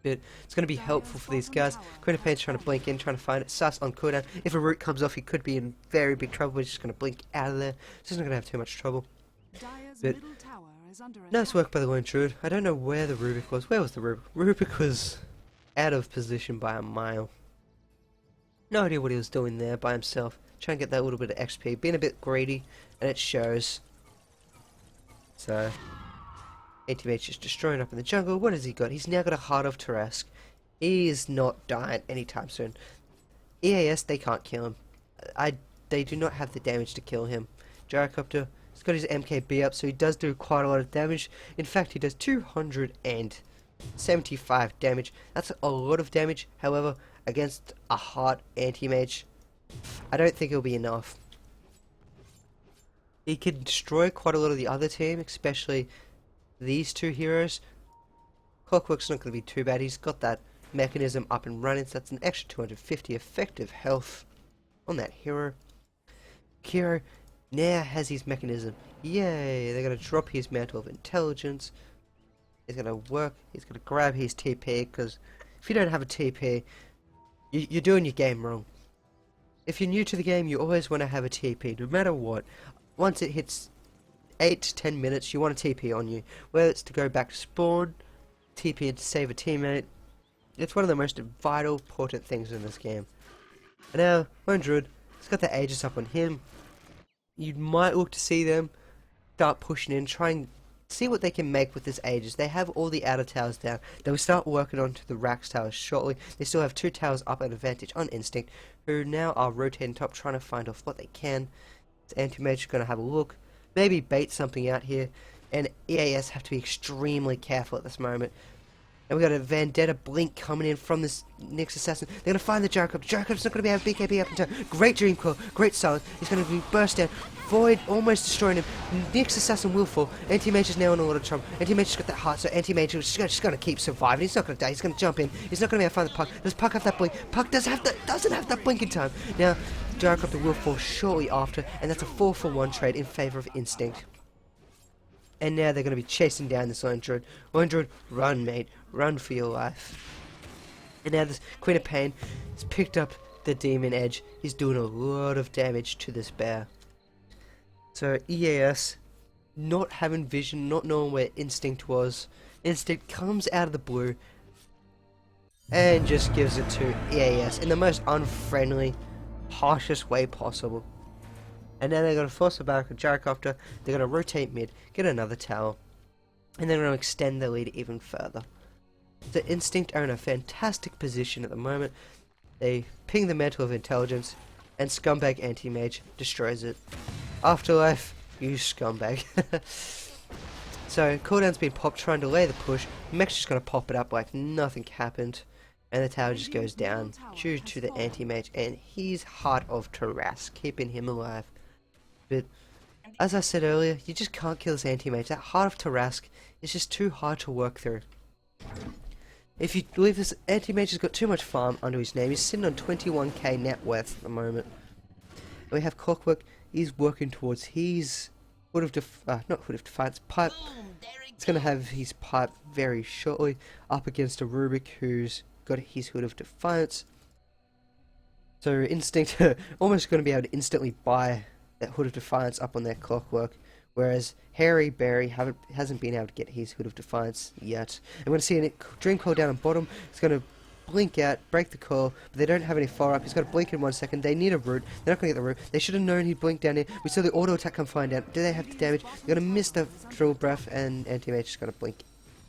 [SPEAKER 1] But it's going to be helpful for these guys. Queen of Pain's trying to blink in, trying to find it. Sus on cooldown. If a root comes off, he could be in very big trouble. He's just going to blink out of there. So he's not going to have too much trouble. But nice work by the Lone Druid. I don't know where the Rubik was. Where was the Rubik? Rubik was out of position by a mile. No idea what he was doing there by himself. Trying to get that little bit of XP. Being a bit greedy, and it shows. So, Anti-Mage just destroying up in the jungle. What has he got? He's now got a Heart of Tarrasque. He is not dying anytime soon. EAS, they can't kill him. They do not have the damage to kill him. Gyrocopter, he's got his MKB up, so he does do quite a lot of damage. In fact, he does 275 damage. That's a lot of damage. However, against a hard anti-mage, I don't think it'll be enough. He can destroy quite a lot of the other team, especially these 2 heroes. Clockwork's not going to be too bad. He's got that mechanism up and running, so that's an extra 250 effective health on that hero. Kiro now has his mechanism. Yay! They're going to drop his Mantle of Intelligence. He's going to work. He's going to grab his TP, because if you don't have a TP, you're doing your game wrong. If you're new to the game, you always want to have a TP, no matter what. Once it hits 8 to 10 minutes, you want a TP on you. Whether it's to go back to spawn, TP to save a teammate. It's one of the most vital, important things in this game. And now, Lone Druid, he's got the Aegis up on him. You might look to see them start pushing in, trying see what they can make with this Aegis. They have all the outer towers down. They will start working on to the Rax towers shortly. They still have 2 towers up at advantage on Instinct, who now are rotating top, trying to find off what they can. Anti-Mage is going to have a look, maybe bait something out here, and EAS have to be extremely careful at this moment. And we got a Vendetta Blink coming in from this Nyx Assassin. They're going to find the Gyrocopter. Gyrocopter's not going to be able to BKB up in time. Great Dream Coil, great Silence. He's going to be burst down. Void almost destroying him. Nyx Assassin will fall. Anti-Mage is now in a lot of trouble. Anti-Mage has got that heart, so Anti-Mage is just going to keep surviving. He's not going to die. He's going to jump in. He's not going to be able to find the Puck. Does Puck have that blink? Puck doesn't have that blink in time. Now, Gyrocopter will fall shortly after, and that's a 4-for-1 trade in favour of Instinct. And now they're going to be chasing down this Lone Druid. Lone Druid, run, mate. Run for your life. And now this Queen of Pain has picked up the Demon Edge. He's doing a lot of damage to this bear. So EAS, not having vision, not knowing where Instinct was. Instinct comes out of the blue and just gives it to EAS in the most unfriendly, harshest way possible. And now they're going to force it back with Gyrocopter. They're going to rotate mid, get another tower, and they're going to extend their lead even further. The Instinct are in a fantastic position at the moment. They ping the Mantle of Intelligence, and Scumbag Anti-Mage destroys it. Afterlife, you scumbag. So, cooldown's been popped, trying to delay the push. Mech's just going to pop it up like nothing happened. And the tower just goes down due to the Anti-Mage and his Heart of Tarrasque, keeping him alive. But, as I said earlier, you just can't kill this Anti-Mage. That Heart of Tarrasque is just too hard to work through. If you believe this, Anti-Mage has got too much farm under his name. He's sitting on 21k net worth at the moment. And we have Clockwork. He's working towards his Hood of Defiance pipe. He's going to have his pipe very shortly up against a Rubik who's got his Hood of Defiance. So Instinct almost going to be able to instantly buy that Hood of Defiance up on their Clockwork, whereas Harry Barry hasn't been able to get his Hood of Defiance yet. I'm going to see a Dream Coil down on bottom. It's going to blink out, break the coil, but they don't have any follow up. He's got to blink in 1 second. They need a root. They're not going to get the root. They should have known he'd blink down here. We saw the auto attack come flying down. Do they have the damage? They're going to miss the drill breath, and anti-mage is going to blink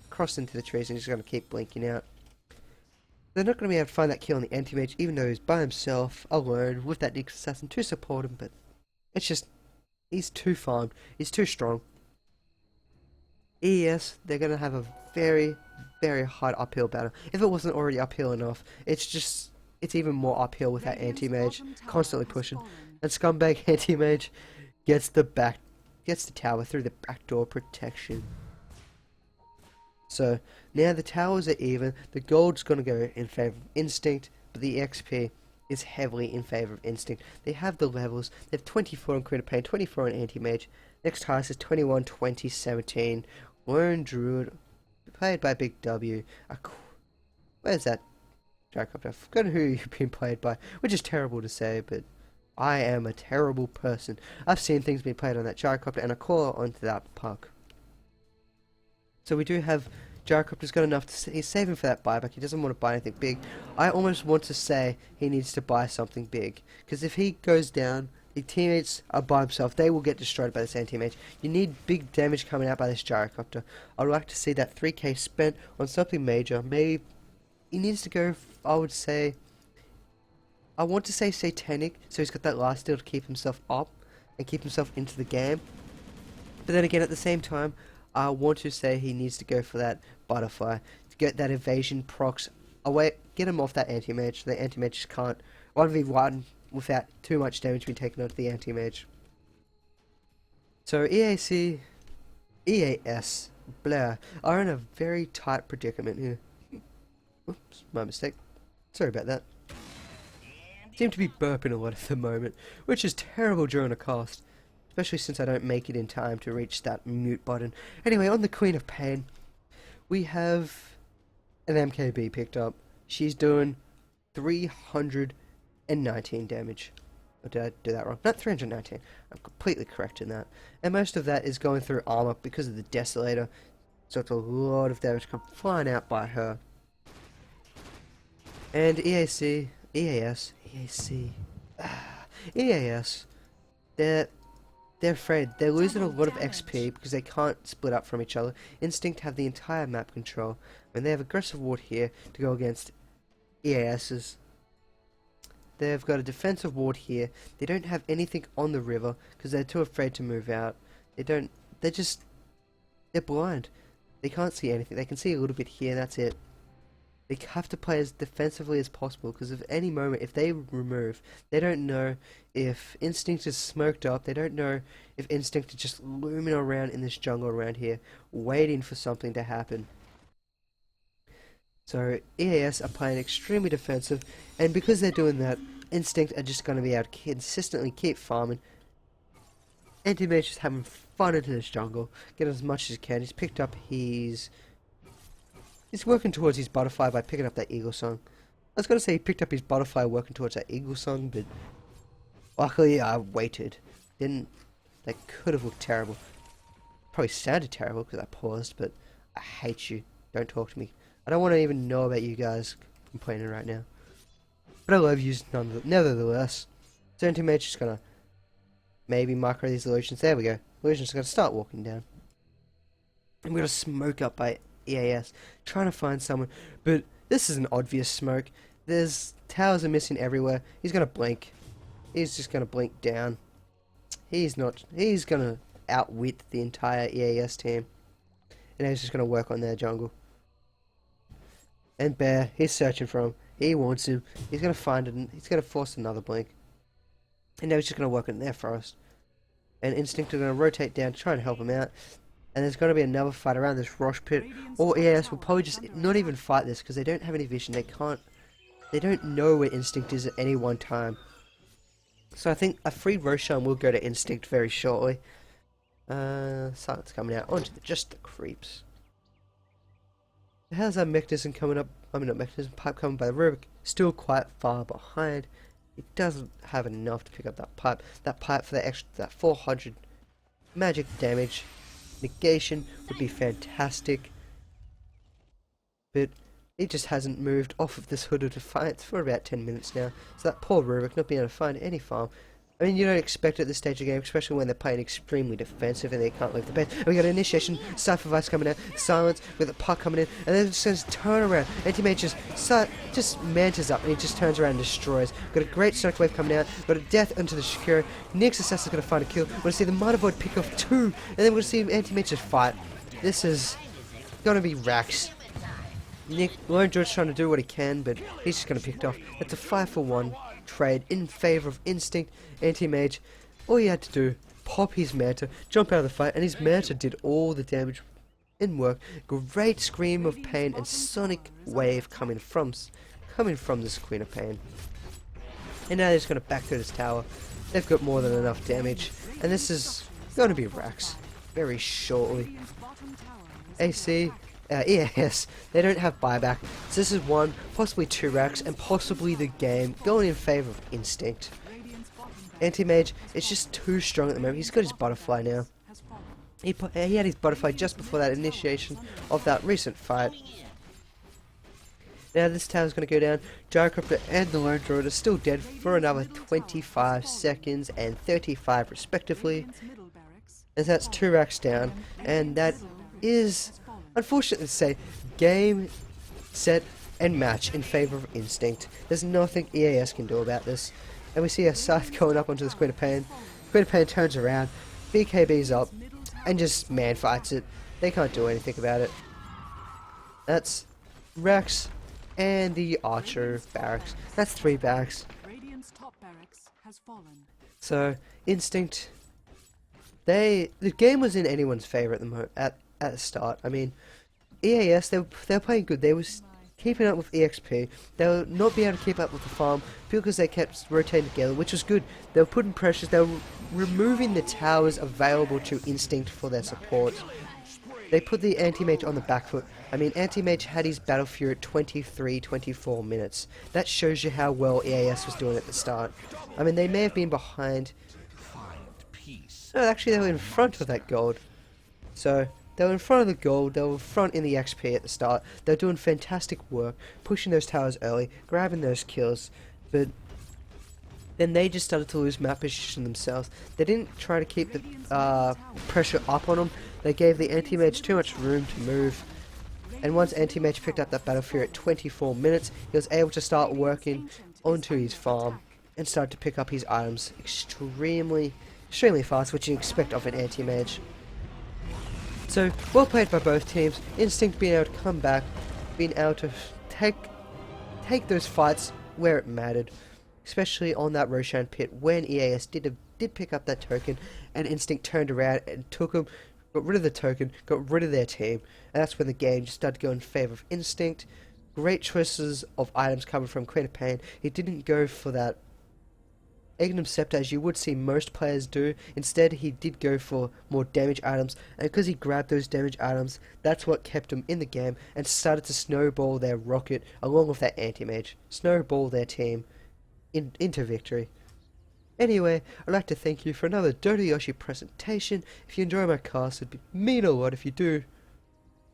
[SPEAKER 1] across into the trees, and he's going to keep blinking out. They're not going to be able to find that kill on the anti-mage, even though he's by himself, alone, with that Nyx assassin to support him, but it's just, he's too farmed. He's too strong. ES, they're going to have a very, very hard uphill battle. If it wasn't already uphill enough, it's even more uphill with that anti-mage constantly pushing. And scumbag anti-mage gets the tower through the backdoor protection. So now the towers are even. The gold's going to go in favor of instinct, but the XP is heavily in favor of instinct. They have the levels. They have 24 on Crit of Pain, 24 on anti-mage. Next highest is 21, 20, 17. Lone Druid, played by Big W. Where's that gyrocopter? I've forgotten who you've been played by, which is terrible to say, but I am a terrible person. I've seen things being played on that gyrocopter, and I call onto that puck. So we do have gyrocopter's got enough to he's saving for that buyback. He doesn't want to buy anything big. I almost want to say he needs to buy something big, because if he goes down, his teammates are by himself. They will get destroyed by this anti-mage. You need big damage coming out by this gyrocopter. I'd like to see that 3k spent on something major. Maybe he needs to go, I would say, I want to say satanic, so he's got that last deal to keep himself up and keep himself into the game. But then again, at the same time, I want to say he needs to go for that butterfly to get that evasion procs away, get him off that anti-mage. The anti-mage just can't 1v1 without too much damage being taken onto the anti-mage. So EAC, EAS, Blair are in a very tight predicament here. Oops, my mistake. Sorry about that. Seem to be burping a lot at the moment, which is terrible during a cast, especially since I don't make it in time to reach that mute button. Anyway, on the Queen of Pain, we have an MKB picked up. She's doing 319 damage. Or did I do that wrong? Not 319. I'm completely correct in that. And most of that is going through armor because of the Desolator. So it's a lot of damage come flying out by her. And EAC, EAS, EAC, EAS, they're afraid. They're losing a lot of XP because they can't split up from each other. Instinct have the entire map control. And they have aggressive ward here to go against EAS's. They've got a defensive ward here. They don't have anything on the river because they're too afraid to move out. They're blind. They can't see anything. They can see a little bit here, that's it. They have to play as defensively as possible because at any moment, if they remove, they don't know if Instinct is smoked up. They don't know if Instinct is just looming around in this jungle around here, waiting for something to happen. So EAS are playing extremely defensive, and because they're doing that, Instinct are just going to be able to consistently keep farming. Anti-Mage is having fun into this jungle, get as much as he can. He's picked up He's working towards his butterfly by picking up that Eagle Song. I was going to say he picked up his butterfly working towards that Eagle Song, but luckily I waited. That could have looked terrible. Probably sounded terrible because I paused, but I hate you. Don't talk to me. I don't want to even know about you guys complaining right now. But I love you nevertheless. So Anti-Mage is going to maybe micro these illusions. There we go. Illusion's going to start walking down. I'm going to smoke up by EAS, trying to find someone, but this is an obvious smoke. There's towers are missing everywhere. He's gonna blink. He's just gonna blink down. He's gonna outwit the entire EAS team, and he's just gonna work on their jungle. And Bear, he's searching for him. He wants him. He's gonna find him. He's gonna force another blink, and now he's just gonna work on their forest. And Instinct are gonna rotate down to try and help him out. And there's going to be another fight around this Rosh Pit. Or EAS will probably just not even fight this because they don't have any vision. They don't know where Instinct is at any one time. So I think a free Roshan will go to Instinct very shortly. Silence coming out onto just the creeps. How's that mechanism coming up? I mean, not mechanism, pipe coming by the river. Still quite far behind. It doesn't have enough to pick up that pipe. That pipe for that 400 magic damage. Negation would be fantastic, but He just hasn't moved off of this hooded defiance for about 10 minutes now. So that poor Rubik not being able to find any farm. I mean, you don't expect at this stage of the game, especially when they're playing extremely defensive and they can't leave the base. And we got initiation, Cypher Vice coming out, silence with the puck coming in, and then it says turn around. Anti-Mage just mantas up and he just turns around and destroys. Got a great Sonic Wave coming out, got a death into the Shakira. Nyx Assassin's gonna find a kill. We're gonna see the Minor Void pick off 2, and then we're gonna see Anti-Mage just fight. This is gonna be Rax. Lone George's trying to do what he can, but he's just gonna pick it off. It's a 5-for-1 trade in favor of Instinct. Anti-Mage, all he had to do, pop his Manta, jump out of the fight, and his Manta did all the damage in work. Great Scream of Pain and Sonic Wave coming from this Queen of Pain. And now they're just going to back through this tower. They've got more than enough damage, and this is going to be Rax very shortly. AC, EAS, they don't have buyback, so this is 1, possibly 2 Rax, and possibly the game going in favor of Instinct. Anti-Mage is just too strong at the moment. He's got his Butterfly now. He had his Butterfly just before that initiation of that recent fight. Now this tower's going to go down. Gyrocopter and the Lone Druid are still dead for another 25 seconds and 35 respectively. And that's 2 racks down. And that is, unfortunately to say, game, set, and match in favor of Instinct. There's nothing EAS can do about this. And we see a Scythe going up onto this Queen of Pain. Queen of Pain turns around, BKB's up, and just man fights it. They can't do anything about it. That's Rex and the Archer barracks. That's 3 barracks. So Instinct, the game was in anyone's favor at the at the start. I mean, EAS they were playing good. They was keeping up with EXP. They will not be able to keep up with the farm because they kept rotating together, which was good. They were putting pressures. They were removing the towers available to Instinct for their support. They put the Anti-Mage on the back foot. I mean, Anti-Mage had his Battle Fury at 23-24 minutes. That shows you how well EAS was doing at the start. I mean, they may have been behind. No, actually, they were in front of that gold. So they were in front of the gold, they were in front in the XP at the start. They were doing fantastic work, pushing those towers early, grabbing those kills, but then they just started to lose map position themselves. They didn't try to keep the pressure up on them. They gave the Anti-Mage too much room to move. And once Anti-Mage picked up that Battle Fury at 24 minutes, he was able to start working onto his farm and started to pick up his items extremely fast, which you expect of an Anti-Mage. So, well played by both teams. Instinct being able to come back, being able to take those fights where it mattered, especially on that Roshan pit when EAS did pick up that token, and Instinct turned around and took him, got rid of the token, got rid of their team, and that's when the game just started to go in favor of Instinct. Great choices of items coming from Queen of Pain. He didn't go for that Ignum Scepter as you would see most players do. Instead, he did go for more damage items, and because he grabbed those damage items, that's what kept him in the game and started to snowball their rocket along with that Anti-Mage. Snowball their team into victory. Anyway, I'd like to thank you for another Dota Yoshi presentation. If you enjoy my cast, it'd mean a lot if you do.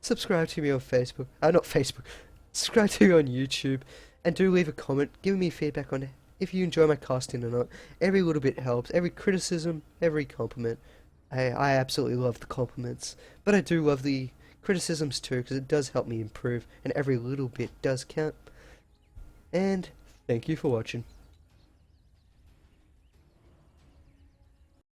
[SPEAKER 1] Subscribe to me on Facebook. Not Facebook. Subscribe to me on YouTube. And do leave a comment giving me feedback on if you enjoy my casting or not. Every little bit helps. Every criticism, every compliment. I absolutely love the compliments. But I do love the criticisms too, because it does help me improve. And every little bit does count. And thank you for watching.